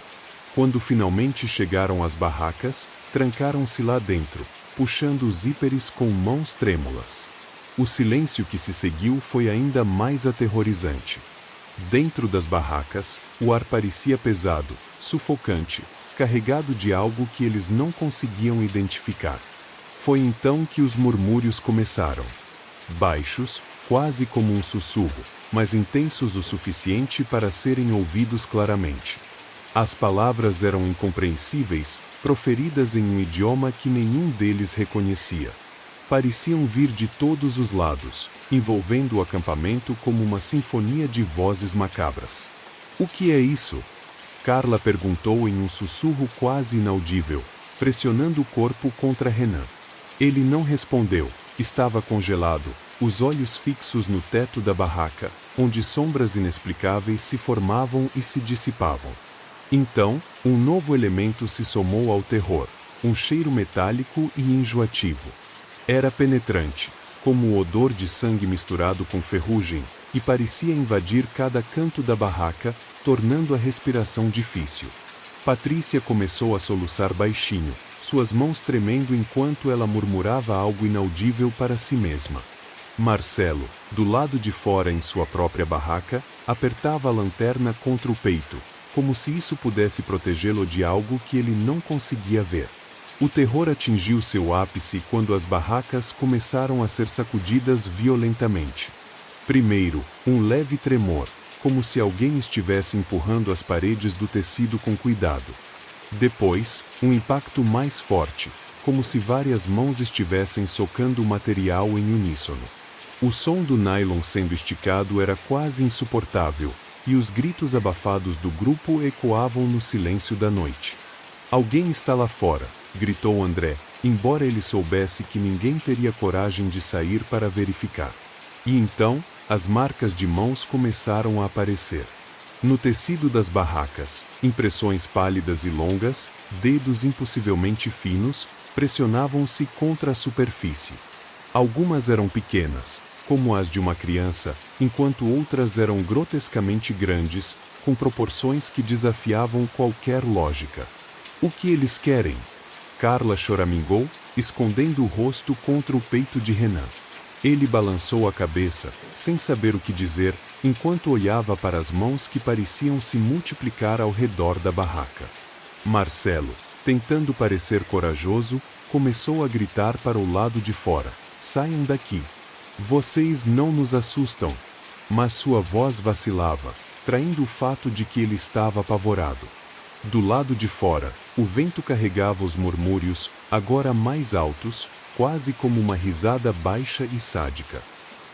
Speaker 1: Quando finalmente chegaram às barracas, trancaram-se lá dentro, puxando os zíperes com mãos trêmulas. O silêncio que se seguiu foi ainda mais aterrorizante. Dentro das barracas, o ar parecia pesado, sufocante, carregado de algo que eles não conseguiam identificar. Foi então que os murmúrios começaram. Baixos, quase como um sussurro, mas intensos o suficiente para serem ouvidos claramente. As palavras eram incompreensíveis, proferidas em um idioma que nenhum deles reconhecia. Pareciam vir de todos os lados, envolvendo o acampamento como uma sinfonia de vozes macabras. "O que é isso?" Carla perguntou em um sussurro quase inaudível, pressionando o corpo contra Renan. Ele não respondeu, estava congelado, os olhos fixos no teto da barraca, onde sombras inexplicáveis se formavam e se dissipavam. Então, um novo elemento se somou ao terror, um cheiro metálico e enjoativo. Era penetrante, como o odor de sangue misturado com ferrugem, e parecia invadir cada canto da barraca, tornando a respiração difícil. Patrícia começou a soluçar baixinho, suas mãos tremendo enquanto ela murmurava algo inaudível para si mesma. Marcelo, do lado de fora em sua própria barraca, apertava a lanterna contra o peito, como se isso pudesse protegê-lo de algo que ele não conseguia ver. O terror atingiu seu ápice quando as barracas começaram a ser sacudidas violentamente. Primeiro, um leve tremor, como se alguém estivesse empurrando as paredes do tecido com cuidado. Depois, um impacto mais forte, como se várias mãos estivessem socando o material em uníssono. O som do nylon sendo esticado era quase insuportável, e os gritos abafados do grupo ecoavam no silêncio da noite. "Alguém está lá fora", gritou André, embora ele soubesse que ninguém teria coragem de sair para verificar. E então, as marcas de mãos começaram a aparecer. No tecido das barracas, impressões pálidas e longas, dedos impossivelmente finos, pressionavam-se contra a superfície. Algumas eram pequenas, como as de uma criança, enquanto outras eram grotescamente grandes, com proporções que desafiavam qualquer lógica. "O que eles querem?" Carla choramingou, escondendo o rosto contra o peito de Renan. Ele balançou a cabeça, sem saber o que dizer, enquanto olhava para as mãos que pareciam se multiplicar ao redor da barraca. Marcelo, tentando parecer corajoso, começou a gritar para o lado de fora: "Saiam daqui! Vocês não nos assustam!" Mas sua voz vacilava, traindo o fato de que ele estava apavorado. Do lado de fora, o vento carregava os murmúrios, agora mais altos, quase como uma risada baixa e sádica.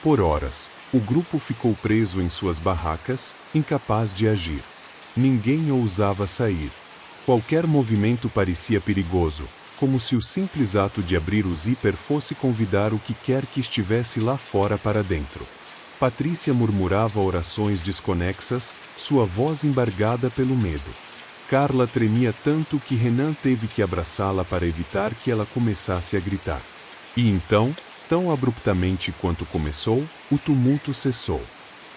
Speaker 1: Por horas, o grupo ficou preso em suas barracas, incapaz de agir. Ninguém ousava sair. Qualquer movimento parecia perigoso, como se o simples ato de abrir o zíper fosse convidar o que quer que estivesse lá fora para dentro. Patrícia murmurava orações desconexas, sua voz embargada pelo medo. Carla tremia tanto que Renan teve que abraçá-la para evitar que ela começasse a gritar. E então, tão abruptamente quanto começou, o tumulto cessou.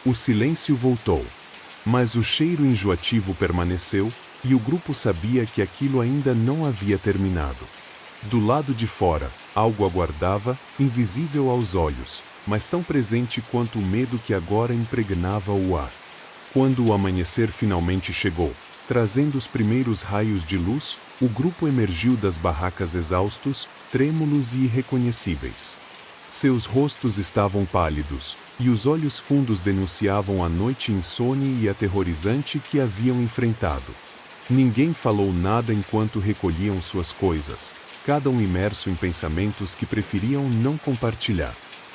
Speaker 1: O silêncio voltou. Mas o cheiro enjoativo permaneceu, e o grupo sabia que aquilo ainda não havia terminado. Do lado de fora, algo aguardava, invisível aos olhos, mas tão presente quanto o medo que agora impregnava o ar. Quando o amanhecer finalmente chegou, trazendo os primeiros raios de luz, o grupo emergiu das barracas exaustos, trêmulos e irreconhecíveis. Seus rostos estavam pálidos, e os olhos fundos denunciavam a noite insone e aterrorizante que haviam enfrentado. Ninguém falou nada enquanto recolhiam suas coisas, cada um imerso em pensamentos que preferiam não compartilhar.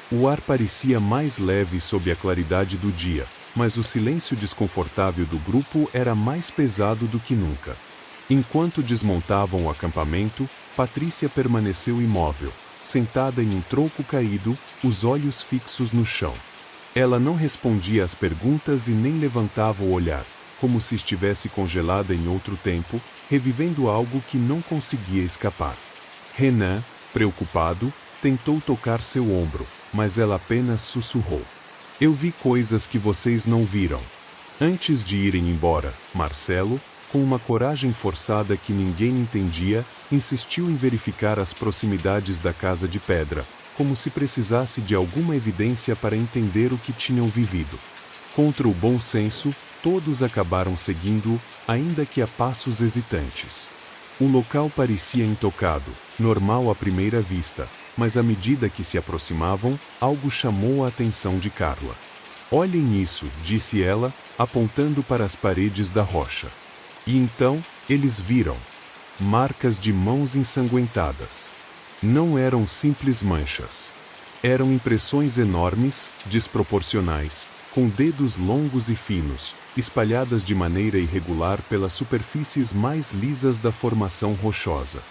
Speaker 1: O ar parecia mais leve sob a claridade do dia, mas o silêncio desconfortável do grupo era mais pesado do que nunca. Enquanto desmontavam o acampamento, Patrícia permaneceu imóvel, sentada em um tronco caído, os olhos fixos no chão. Ela não respondia às perguntas e nem levantava o olhar, como se estivesse congelada em outro tempo, revivendo algo que não conseguia escapar. Renan, preocupado, tentou tocar seu ombro, mas ela apenas sussurrou. Eu vi coisas que vocês não viram. Antes de irem embora, Marcelo, com uma coragem forçada que ninguém entendia, insistiu em verificar as proximidades da casa de pedra, como se precisasse de alguma evidência para entender o que tinham vivido. Contra o bom senso, todos acabaram seguindo-o, ainda que a passos hesitantes. O local parecia intocado, normal à primeira vista, mas à medida que se aproximavam, algo chamou a atenção de Carla. Olhem isso, disse ela, apontando para as paredes da rocha. E então, eles viram marcas de mãos ensanguentadas. Não eram simples manchas. Eram impressões enormes, desproporcionais, com dedos longos e finos, espalhadas de maneira irregular pelas superfícies mais lisas da formação rochosa.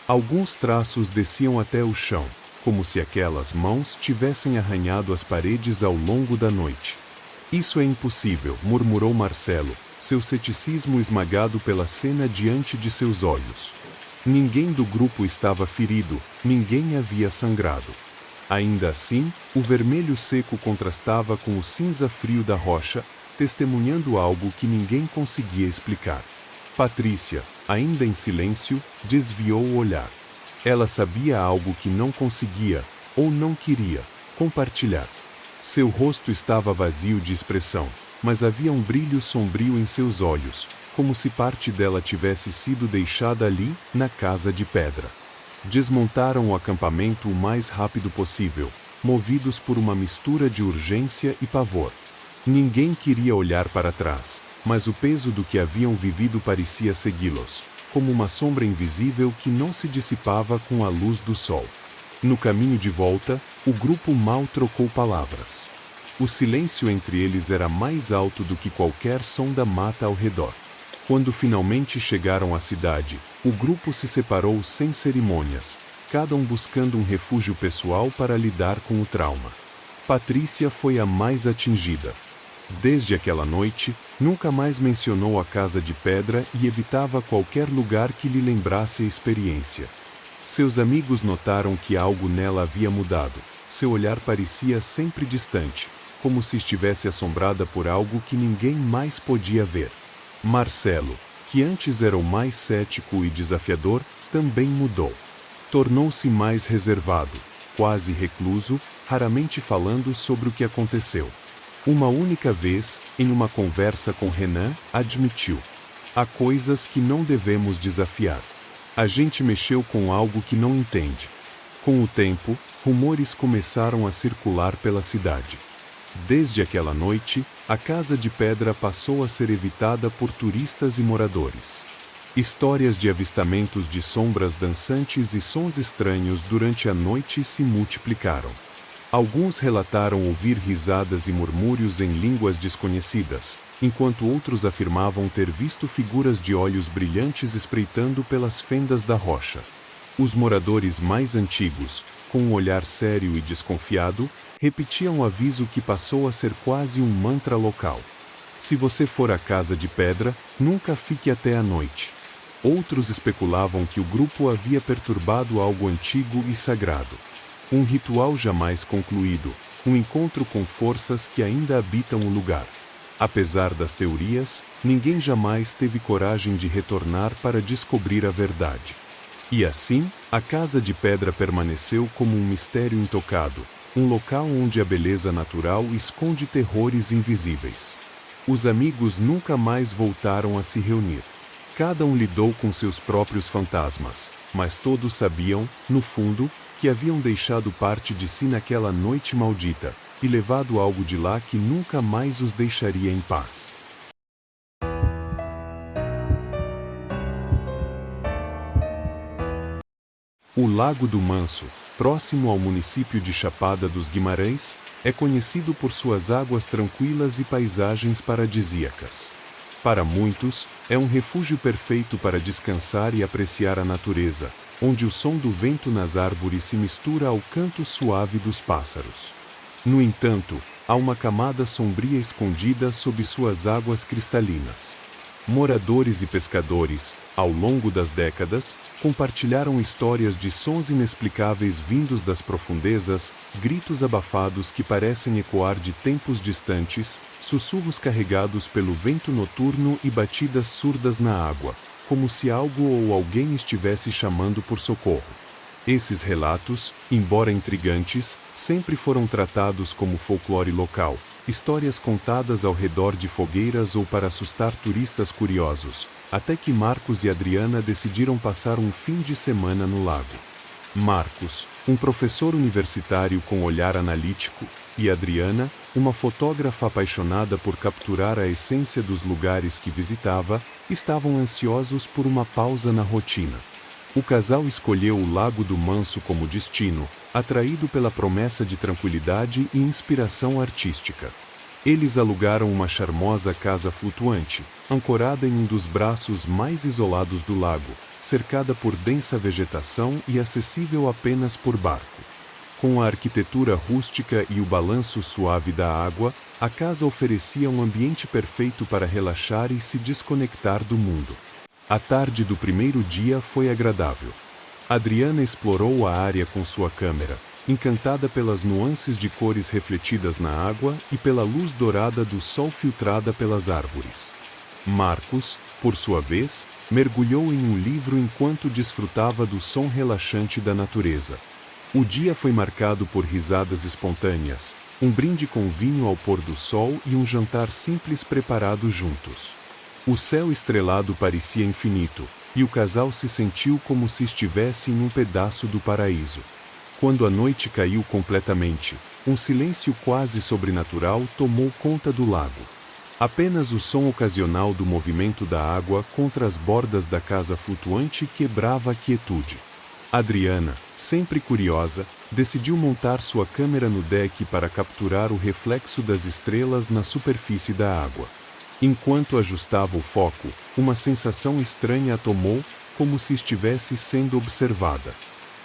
Speaker 1: Alguns traços desciam até o chão, como se aquelas mãos tivessem arranhado as paredes ao longo da noite. Isso é impossível, murmurou Marcelo, seu ceticismo esmagado pela cena diante de seus olhos. Ninguém do grupo estava ferido, ninguém havia sangrado. Ainda assim, o vermelho seco contrastava com o cinza frio da rocha, testemunhando algo que ninguém conseguia explicar. Patrícia, ainda em silêncio, desviou o olhar. Ela sabia algo que não conseguia, ou não queria, compartilhar. Seu rosto estava vazio de expressão, mas havia um brilho sombrio em seus olhos, como se parte dela tivesse sido deixada ali, na casa de pedra. Desmontaram o acampamento o mais rápido possível, movidos por uma mistura de urgência e pavor. Ninguém queria olhar para trás, mas o peso do que haviam vivido parecia segui-los, como uma sombra invisível que não se dissipava com a luz do sol. No caminho de volta, o grupo mal trocou palavras. O silêncio entre eles era mais alto do que qualquer som da mata ao redor. Quando finalmente chegaram à cidade, o grupo se separou sem cerimônias, cada um buscando um refúgio pessoal para lidar com o trauma. Patrícia foi a mais atingida. Desde aquela noite, nunca mais mencionou a casa de pedra e evitava qualquer lugar que lhe lembrasse a experiência. Seus amigos notaram que algo nela havia mudado. Seu olhar parecia sempre distante, como se estivesse assombrada por algo que ninguém mais podia ver. Marcelo, que antes era o mais cético e desafiador, também mudou. Tornou-se mais reservado, quase recluso, raramente falando sobre o que aconteceu. Uma única vez, em uma conversa com Renan, admitiu: há coisas que não devemos desafiar. A gente mexeu com algo que não entende. Com o tempo, rumores começaram a circular pela cidade. Desde aquela noite, a casa de pedra passou a ser evitada por turistas e moradores. Histórias de avistamentos de sombras dançantes e sons estranhos durante a noite se multiplicaram. Alguns relataram ouvir risadas e murmúrios em línguas desconhecidas, enquanto outros afirmavam ter visto figuras de olhos brilhantes espreitando pelas fendas da rocha. Os moradores mais antigos, com um olhar sério e desconfiado, repetiam o aviso que passou a ser quase um mantra local. Se você for à casa de pedra, nunca fique até a noite. Outros especulavam que o grupo havia perturbado algo antigo e sagrado. Um ritual jamais concluído, um encontro com forças que ainda habitam o lugar. Apesar das teorias, ninguém jamais teve coragem de retornar para descobrir a verdade. E assim, a casa de pedra permaneceu como um mistério intocado, um local onde a beleza natural esconde terrores invisíveis. Os amigos nunca mais voltaram a se reunir. Cada um lidou com seus próprios fantasmas, mas todos sabiam, no fundo, que haviam deixado parte de si naquela noite maldita, e levado algo de lá que nunca mais os deixaria em paz. O Lago do Manso, próximo ao município de Chapada dos Guimarães, é conhecido por suas águas tranquilas e paisagens paradisíacas. Para muitos, é um refúgio perfeito para descansar e apreciar a natureza, onde o som do vento nas árvores se mistura ao canto suave dos pássaros. No entanto, há uma camada sombria escondida sob suas águas cristalinas. Moradores e pescadores, ao longo das décadas, compartilharam histórias de sons inexplicáveis vindos das profundezas, gritos abafados que parecem ecoar de tempos distantes, sussurros carregados pelo vento noturno e batidas surdas na água, como se algo ou alguém estivesse chamando por socorro. Esses relatos, embora intrigantes, sempre foram tratados como folclore local, histórias contadas ao redor de fogueiras ou para assustar turistas curiosos, até que Marcos e Adriana decidiram passar um fim de semana no lago. Marcos, um professor universitário com olhar analítico, e Adriana, uma fotógrafa apaixonada por capturar a essência dos lugares que visitava, estavam ansiosos por uma pausa na rotina. O casal escolheu o Lago do Manso como destino, atraído pela promessa de tranquilidade e inspiração artística. Eles alugaram uma charmosa casa flutuante, ancorada em um dos braços mais isolados do lago, cercada por densa vegetação e acessível apenas por barco. Com a arquitetura rústica e o balanço suave da água, a casa oferecia um ambiente perfeito para relaxar e se desconectar do mundo. A tarde do primeiro dia foi agradável. Adriana explorou a área com sua câmera, encantada pelas nuances de cores refletidas na água e pela luz dourada do sol filtrada pelas árvores. Marcos, por sua vez, mergulhou em um livro enquanto desfrutava do som relaxante da natureza. O dia foi marcado por risadas espontâneas, um brinde com vinho ao pôr do sol e um jantar simples preparado juntos. O céu estrelado parecia infinito, e o casal se sentiu como se estivesse em um pedaço do paraíso. Quando a noite caiu completamente, um silêncio quase sobrenatural tomou conta do lago. Apenas o som ocasional do movimento da água contra as bordas da casa flutuante quebrava a quietude. Adriana, sempre curiosa, decidiu montar sua câmera no deck para capturar o reflexo das estrelas na superfície da água. Enquanto ajustava o foco, uma sensação estranha a tomou, como se estivesse sendo observada.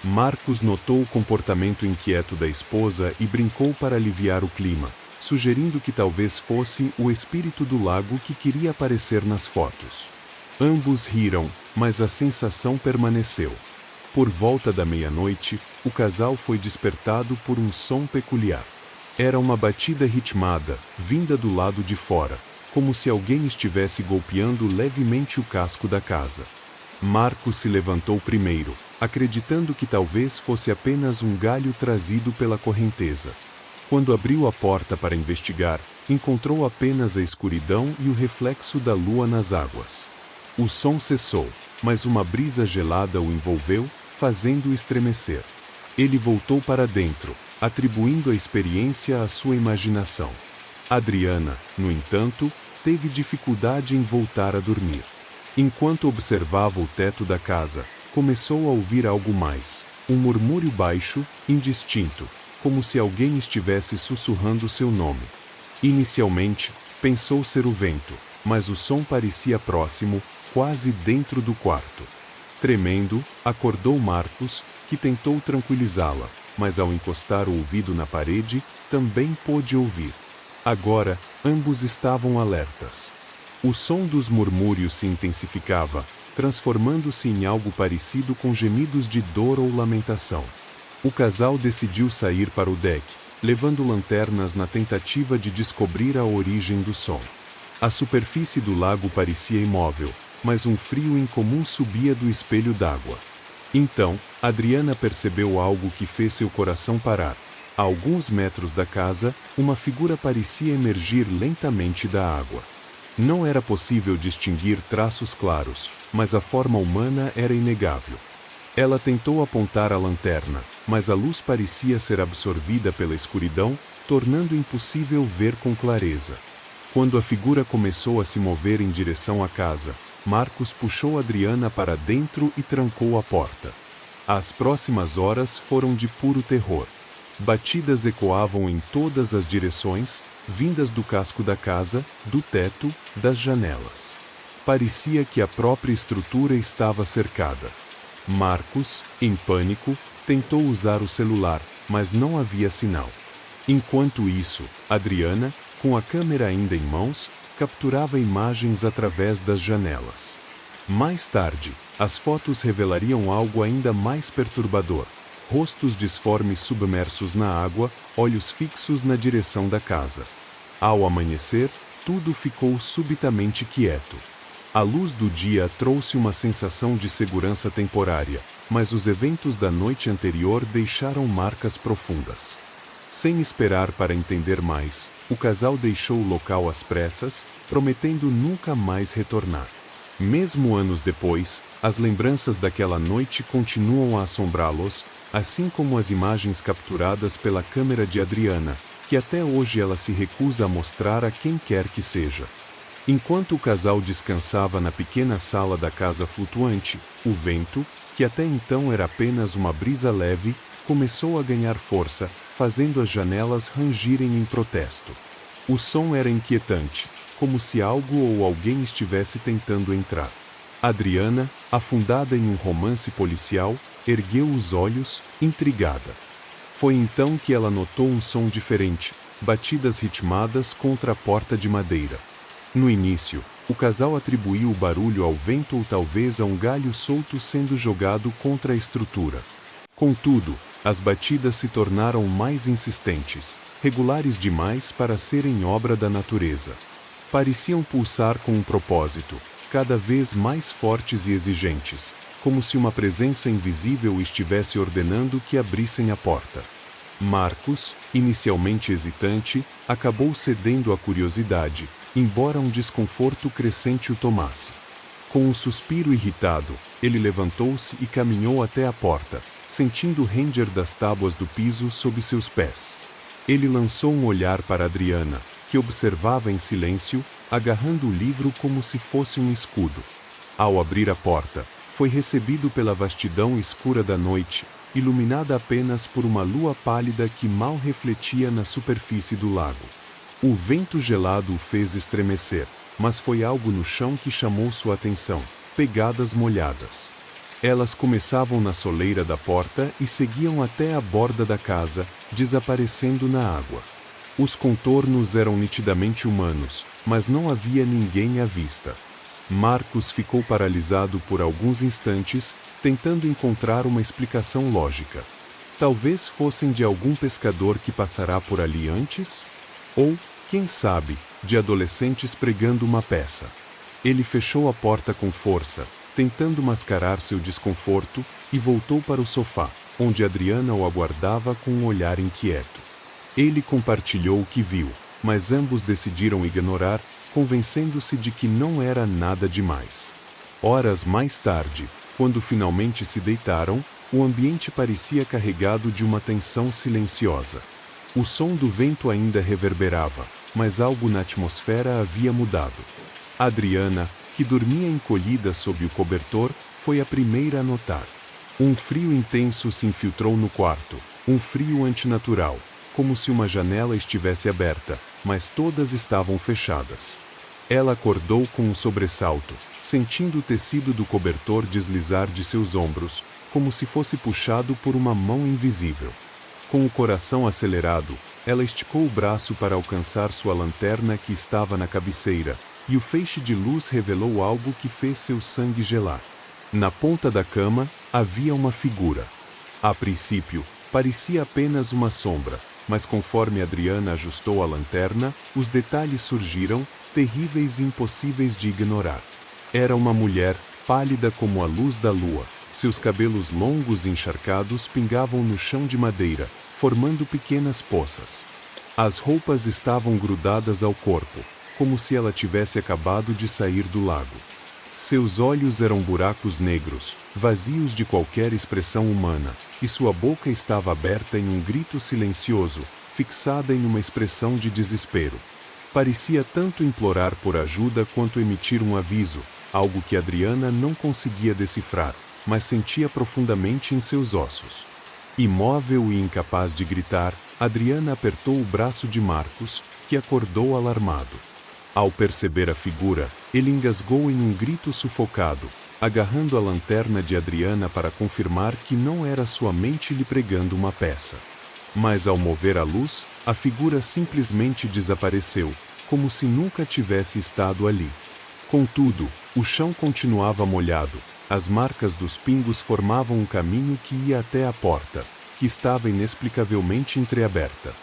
Speaker 1: Marcos notou o comportamento inquieto da esposa e brincou para aliviar o clima, sugerindo que talvez fosse o espírito do lago que queria aparecer nas fotos. Ambos riram, mas a sensação permaneceu. Por volta da meia-noite, o casal foi despertado por um som peculiar. Era uma batida ritmada, vinda do lado de fora, como se alguém estivesse golpeando levemente o casco da casa. Marcos se levantou primeiro, acreditando que talvez fosse apenas um galho trazido pela correnteza. Quando abriu a porta para investigar, encontrou apenas a escuridão e o reflexo da lua nas águas. O som cessou, mas uma brisa gelada o envolveu, fazendo-o estremecer. Ele voltou para dentro, atribuindo a experiência à sua imaginação. Adriana, no entanto, teve dificuldade em voltar a dormir. Enquanto observava o teto da casa, começou a ouvir algo mais, um murmúrio baixo, indistinto, como se alguém estivesse sussurrando seu nome. Inicialmente, pensou ser o vento, mas o som parecia próximo, quase dentro do quarto. Tremendo, acordou Marcos, que tentou tranquilizá-la, mas ao encostar o ouvido na parede, também pôde ouvir. Agora, ambos estavam alertas. O som dos murmúrios se intensificava, transformando-se em algo parecido com gemidos de dor ou lamentação. O casal decidiu sair para o deck, levando lanternas na tentativa de descobrir a origem do som. A superfície do lago parecia imóvel, mas um frio incomum subia do espelho d'água. Então, Adriana percebeu algo que fez seu coração parar. A alguns metros da casa, uma figura parecia emergir lentamente da água. Não era possível distinguir traços claros, mas a forma humana era inegável. Ela tentou apontar a lanterna, mas a luz parecia ser absorvida pela escuridão, tornando impossível ver com clareza. Quando a figura começou a se mover em direção à casa, Marcos puxou Adriana para dentro e trancou a porta. As próximas horas foram de puro terror. Batidas ecoavam em todas as direções, vindas do casco da casa, do teto, das janelas. Parecia que a própria estrutura estava cercada. Marcos, em pânico, tentou usar o celular, mas não havia sinal. Enquanto isso, Adriana, com a câmera ainda em mãos, capturava imagens através das janelas. Mais tarde, as fotos revelariam algo ainda mais perturbador. Rostos disformes submersos na água, olhos fixos na direção da casa. Ao amanhecer, tudo ficou subitamente quieto. A luz do dia trouxe uma sensação de segurança temporária, mas os eventos da noite anterior deixaram marcas profundas. Sem esperar para entender mais, o casal deixou o local às pressas, prometendo nunca mais retornar. Mesmo anos depois, as lembranças daquela noite continuam a assombrá-los, assim como as imagens capturadas pela câmera de Adriana, que até hoje ela se recusa a mostrar a quem quer que seja. Enquanto o casal descansava na pequena sala da casa flutuante, o vento, que até então era apenas uma brisa leve, começou a ganhar força, fazendo as janelas rangirem em protesto. O som era inquietante, como se algo ou alguém estivesse tentando entrar. Adriana, afundada em um romance policial, ergueu os olhos, intrigada. Foi então que ela notou um som diferente, batidas ritmadas contra a porta de madeira. No início, o casal atribuiu o barulho ao vento ou talvez a um galho solto sendo jogado contra a estrutura. Contudo, as batidas se tornaram mais insistentes, regulares demais para serem obra da natureza. Pareciam pulsar com um propósito, cada vez mais fortes e exigentes, como se uma presença invisível estivesse ordenando que abrissem a porta. Marcos, inicialmente hesitante, acabou cedendo à curiosidade, embora um desconforto crescente o tomasse. Com um suspiro irritado, ele levantou-se e caminhou até a porta, sentindo o ranger das tábuas do piso sob seus pés. Ele lançou um olhar para Adriana, que observava em silêncio, agarrando o livro como se fosse um escudo. Ao abrir a porta, foi recebido pela vastidão escura da noite, iluminada apenas por uma lua pálida que mal refletia na superfície do lago. O vento gelado o fez estremecer, mas foi algo no chão que chamou sua atenção: pegadas molhadas. Elas começavam na soleira da porta e seguiam até a borda da casa, desaparecendo na água. Os contornos eram nitidamente humanos, mas não havia ninguém à vista. Marcos ficou paralisado por alguns instantes, tentando encontrar uma explicação lógica. Talvez fossem de algum pescador que passará por ali antes? Ou, quem sabe, de adolescentes pregando uma peça. Ele fechou a porta com força, tentando mascarar seu desconforto, e voltou para o sofá, onde Adriana o aguardava com um olhar inquieto. Ele compartilhou o que viu, mas ambos decidiram ignorar, convencendo-se de que não era nada demais. Horas mais tarde, quando finalmente se deitaram, o ambiente parecia carregado de uma tensão silenciosa. O som do vento ainda reverberava, mas algo na atmosfera havia mudado. Adriana, que dormia encolhida sob o cobertor, foi a primeira a notar. Um frio intenso se infiltrou no quarto, um frio antinatural, como se uma janela estivesse aberta, mas todas estavam fechadas. Ela acordou com um sobressalto, sentindo o tecido do cobertor deslizar de seus ombros, como se fosse puxado por uma mão invisível. Com o coração acelerado, ela esticou o braço para alcançar sua lanterna que estava na cabeceira, e o feixe de luz revelou algo que fez seu sangue gelar. Na ponta da cama, havia uma figura. A princípio, parecia apenas uma sombra, mas conforme Adriana ajustou a lanterna, os detalhes surgiram, terríveis e impossíveis de ignorar. Era uma mulher, pálida como a luz da lua. Seus cabelos longos e encharcados pingavam no chão de madeira, formando pequenas poças. As roupas estavam grudadas ao corpo, como se ela tivesse acabado de sair do lago. Seus olhos eram buracos negros, vazios de qualquer expressão humana, e sua boca estava aberta em um grito silencioso, fixada em uma expressão de desespero. Parecia tanto implorar por ajuda quanto emitir um aviso, algo que Adriana não conseguia decifrar, mas sentia profundamente em seus ossos. Imóvel e incapaz de gritar, Adriana apertou o braço de Marcos, que acordou alarmado. Ao perceber a figura, ele engasgou em um grito sufocado, agarrando a lanterna de Adriana para confirmar que não era sua mente lhe pregando uma peça. Mas ao mover a luz, a figura simplesmente desapareceu, como se nunca tivesse estado ali. Contudo, o chão continuava molhado, as marcas dos pingos formavam um caminho que ia até a porta, que estava inexplicavelmente entreaberta.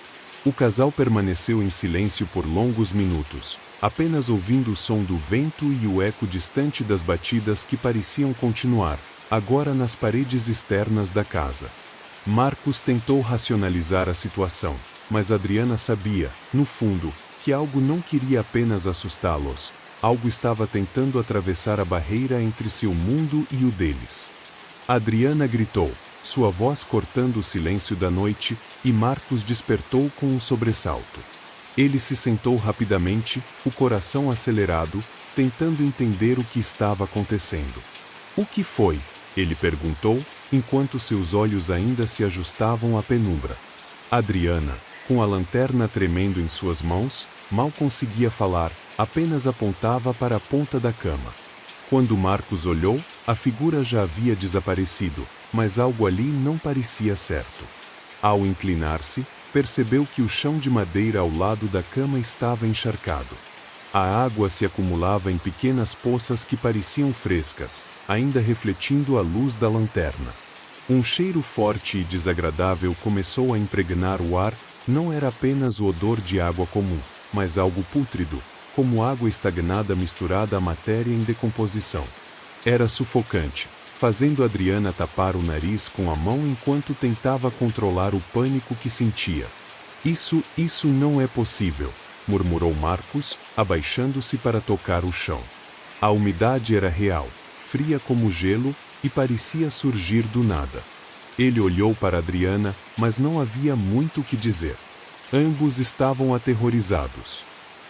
Speaker 1: O casal permaneceu em silêncio por longos minutos, apenas ouvindo o som do vento e o eco distante das batidas que pareciam continuar, agora nas paredes externas da casa. Marcos tentou racionalizar a situação, mas Adriana sabia, no fundo, que algo não queria apenas assustá-los, algo estava tentando atravessar a barreira entre seu mundo e o deles. Adriana gritou, sua voz cortando o silêncio da noite, e Marcos despertou com um sobressalto. Ele se sentou rapidamente, o coração acelerado, tentando entender o que estava acontecendo. O que foi? Ele perguntou, enquanto seus olhos ainda se ajustavam à penumbra. Adriana, com a lanterna tremendo em suas mãos, mal conseguia falar, apenas apontava para a ponta da cama. Quando Marcos olhou, a figura já havia desaparecido, mas algo ali não parecia certo. Ao inclinar-se, percebeu que o chão de madeira ao lado da cama estava encharcado. A água se acumulava em pequenas poças que pareciam frescas, ainda refletindo a luz da lanterna. Um cheiro forte e desagradável começou a impregnar o ar, não era apenas o odor de água comum, mas algo pútrido, como água estagnada misturada à matéria em decomposição. Era sufocante, fazendo Adriana tapar o nariz com a mão enquanto tentava controlar o pânico que sentia. Isso não é possível, murmurou Marcos, abaixando-se para tocar o chão. A umidade era real, fria como gelo, e parecia surgir do nada. Ele olhou para Adriana, mas não havia muito o que dizer. Ambos estavam aterrorizados.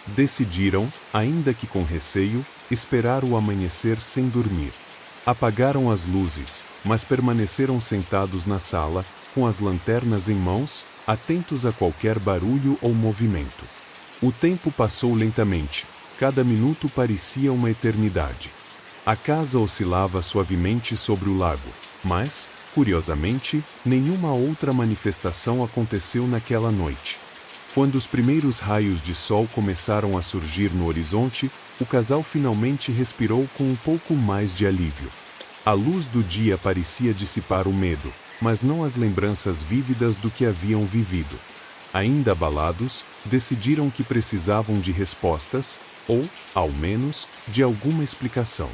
Speaker 1: Decidiram, ainda que com receio, esperar o amanhecer sem dormir. Apagaram as luzes, mas permaneceram sentados na sala, com as lanternas em mãos, atentos a qualquer barulho ou movimento. O tempo passou lentamente, cada minuto parecia uma eternidade. A casa oscilava suavemente sobre o lago, mas, curiosamente, nenhuma outra manifestação aconteceu naquela noite. Quando os primeiros raios de sol começaram a surgir no horizonte, o casal finalmente respirou com um pouco mais de alívio. A luz do dia parecia dissipar o medo, mas não as lembranças vívidas do que haviam vivido. Ainda abalados, decidiram que precisavam de respostas, ou, ao menos, de alguma explicação.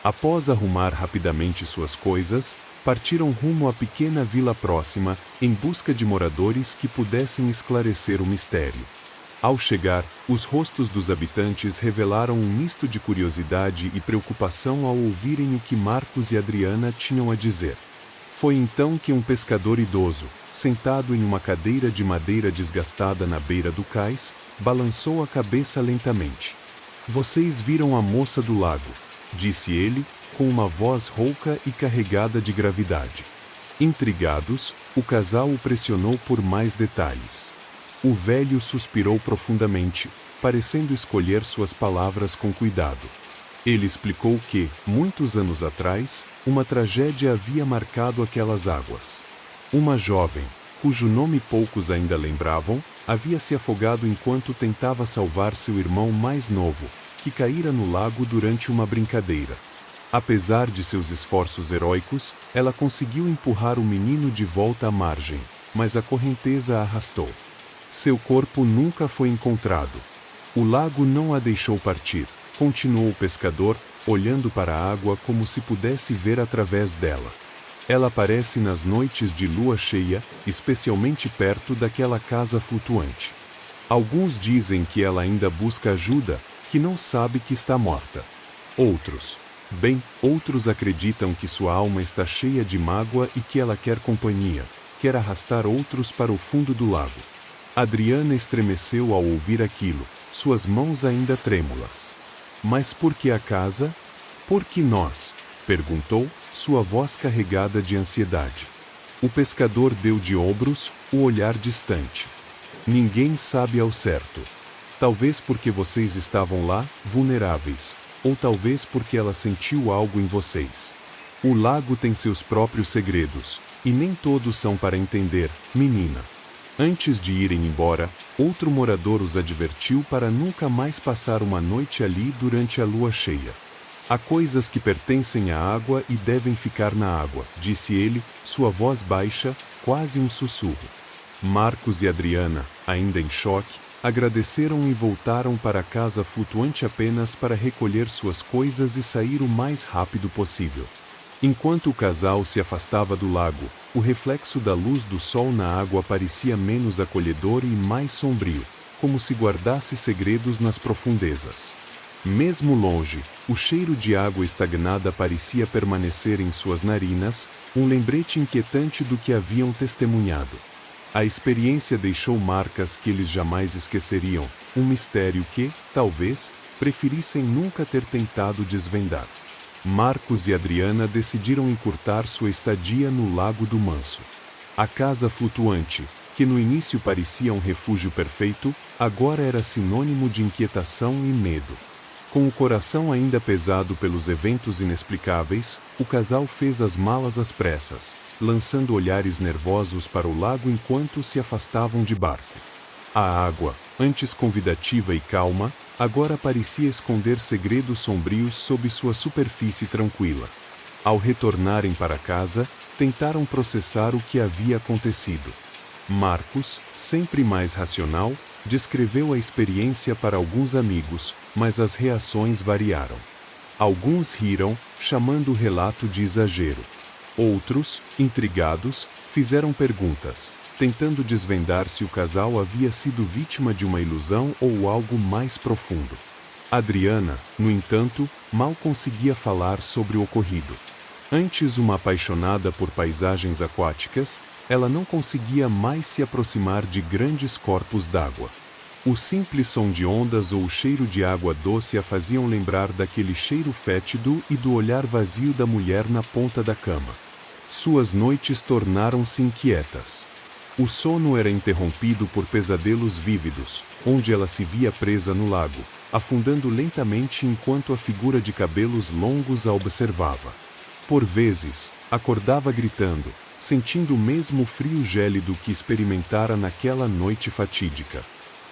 Speaker 1: Após arrumar rapidamente suas coisas, partiram rumo à pequena vila próxima, em busca de moradores que pudessem esclarecer o mistério. Ao chegar, os rostos dos habitantes revelaram um misto de curiosidade e preocupação ao ouvirem o que Marcos e Adriana tinham a dizer. Foi então que um pescador idoso, sentado em uma cadeira de madeira desgastada na beira do cais, balançou a cabeça lentamente. "Vocês viram a moça do lago?" disse ele, com uma voz rouca e carregada de gravidade. Intrigados, o casal o pressionou por mais detalhes. O velho suspirou profundamente, parecendo escolher suas palavras com cuidado. Ele explicou que, muitos anos atrás, uma tragédia havia marcado aquelas águas. Uma jovem, cujo nome poucos ainda lembravam, havia se afogado enquanto tentava salvar seu irmão mais novo, que caíra no lago durante uma brincadeira. Apesar de seus esforços heróicos, ela conseguiu empurrar o menino de volta à margem, mas a correnteza a arrastou. Seu corpo nunca foi encontrado. O lago não a deixou partir, continuou o pescador, olhando para a água como se pudesse ver através dela. Ela aparece nas noites de lua cheia, especialmente perto daquela casa flutuante. Alguns dizem que ela ainda busca ajuda, que não sabe que está morta. Outros acreditam que sua alma está cheia de mágoa e que ela quer companhia, quer arrastar outros para o fundo do lago. Adriana estremeceu ao ouvir aquilo, suas mãos ainda trêmulas. Mas por que a casa? Por que nós? Perguntou, sua voz carregada de ansiedade. O pescador deu de ombros, o olhar distante. Ninguém sabe ao certo. Talvez porque vocês estavam lá, vulneráveis, ou talvez porque ela sentiu algo em vocês. O lago tem seus próprios segredos, e nem todos são para entender, menina. Antes de irem embora, outro morador os advertiu para nunca mais passar uma noite ali durante a lua cheia. Há coisas que pertencem à água e devem ficar na água, disse ele, sua voz baixa, quase um sussurro. Marcos e Adriana, ainda em choque, agradeceram e voltaram para a casa flutuante apenas para recolher suas coisas e sair o mais rápido possível. Enquanto o casal se afastava do lago, o reflexo da luz do sol na água parecia menos acolhedor e mais sombrio, como se guardasse segredos nas profundezas. Mesmo longe, o cheiro de água estagnada parecia permanecer em suas narinas, um lembrete inquietante do que haviam testemunhado. A experiência deixou marcas que eles jamais esqueceriam, um mistério que, talvez, preferissem nunca ter tentado desvendar. Marcos e Adriana decidiram encurtar sua estadia no Lago do Manso. A casa flutuante, que no início parecia um refúgio perfeito, agora era sinônimo de inquietação e medo. Com o coração ainda pesado pelos eventos inexplicáveis, o casal fez as malas às pressas, lançando olhares nervosos para o lago enquanto se afastavam de barco. A água, antes convidativa e calma, agora parecia esconder segredos sombrios sob sua superfície tranquila. Ao retornarem para casa, tentaram processar o que havia acontecido. Marcos, sempre mais racional, descreveu a experiência para alguns amigos, mas as reações variaram. Alguns riram, chamando o relato de exagero. Outros, intrigados, fizeram perguntas, tentando desvendar se o casal havia sido vítima de uma ilusão ou algo mais profundo. Adriana, no entanto, mal conseguia falar sobre o ocorrido. Antes uma apaixonada por paisagens aquáticas, ela não conseguia mais se aproximar de grandes corpos d'água. O simples som de ondas ou o cheiro de água doce a faziam lembrar daquele cheiro fétido e do olhar vazio da mulher na ponta da cama. Suas noites tornaram-se inquietas. O sono era interrompido por pesadelos vívidos, onde ela se via presa no lago, afundando lentamente enquanto a figura de cabelos longos a observava. Por vezes, acordava gritando, sentindo o mesmo frio gélido que experimentara naquela noite fatídica.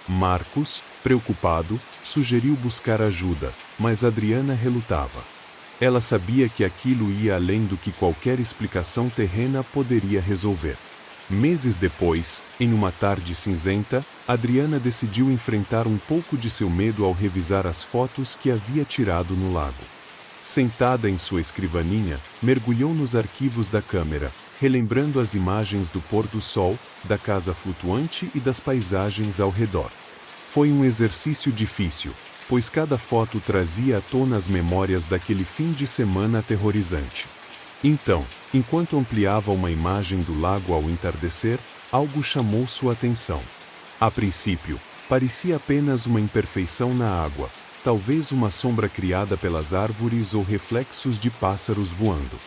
Speaker 1: Marcos, preocupado, sugeriu buscar ajuda, mas Adriana relutava. Ela sabia que aquilo ia além do que qualquer explicação terrena poderia resolver. Meses depois, em uma tarde cinzenta, Adriana decidiu enfrentar um pouco de seu medo ao revisar as fotos que havia tirado no lago. Sentada em sua escrivaninha, mergulhou nos arquivos da câmera, relembrando as imagens do pôr do sol, da casa flutuante e das paisagens ao redor. Foi um exercício difícil, pois cada foto trazia à tona as memórias daquele fim de semana aterrorizante. Então, enquanto ampliava uma imagem do lago ao entardecer, algo chamou sua atenção. A princípio, parecia apenas uma imperfeição na água, talvez uma sombra criada pelas árvores ou reflexos de pássaros voando.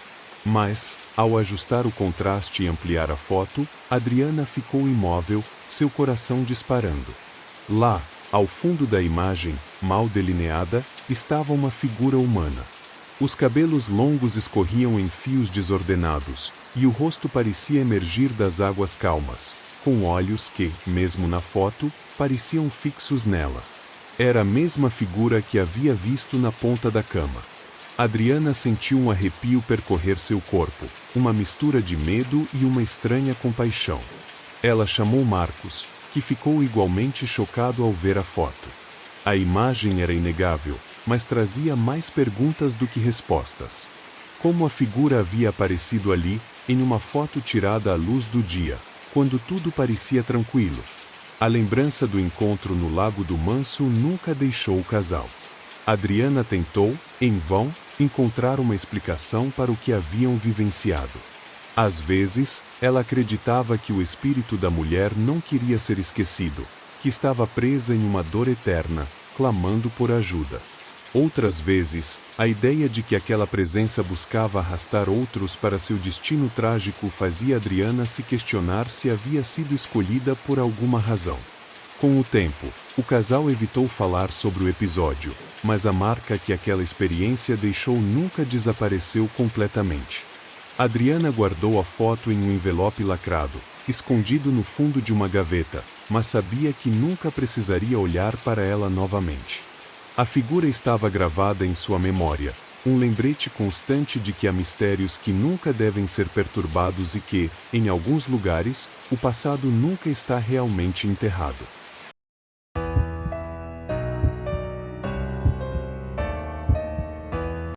Speaker 1: Mas, ao ajustar o contraste e ampliar a foto, Adriana ficou imóvel, seu coração disparando. Lá, ao fundo da imagem, mal delineada, estava uma figura humana. Os cabelos longos escorriam em fios desordenados, e o rosto parecia emergir das águas calmas, com olhos que, mesmo na foto, pareciam fixos nela. Era a mesma figura que havia visto na ponta da cama. Adriana sentiu um arrepio percorrer seu corpo, uma mistura de medo e uma estranha compaixão. Ela chamou Marcos, que ficou igualmente chocado ao ver a foto. A imagem era inegável, mas trazia mais perguntas do que respostas. Como a figura havia aparecido ali, em uma foto tirada à luz do dia, quando tudo parecia tranquilo? A lembrança do encontro no Lago do Manso nunca deixou o casal. Adriana tentou, em vão, encontrar uma explicação para o que haviam vivenciado. Às vezes, ela acreditava que o espírito da mulher não queria ser esquecido, que estava presa em uma dor eterna, clamando por ajuda. Outras vezes, a ideia de que aquela presença buscava arrastar outros para seu destino trágico fazia Adriana se questionar se havia sido escolhida por alguma razão. Com o tempo, o casal evitou falar sobre o episódio, mas a marca que aquela experiência deixou nunca desapareceu completamente. Adriana guardou a foto em um envelope lacrado, escondido no fundo de uma gaveta, mas sabia que nunca precisaria olhar para ela novamente. A figura estava gravada em sua memória, um lembrete constante de que há mistérios que nunca devem ser perturbados e que, em alguns lugares, o passado nunca está realmente enterrado.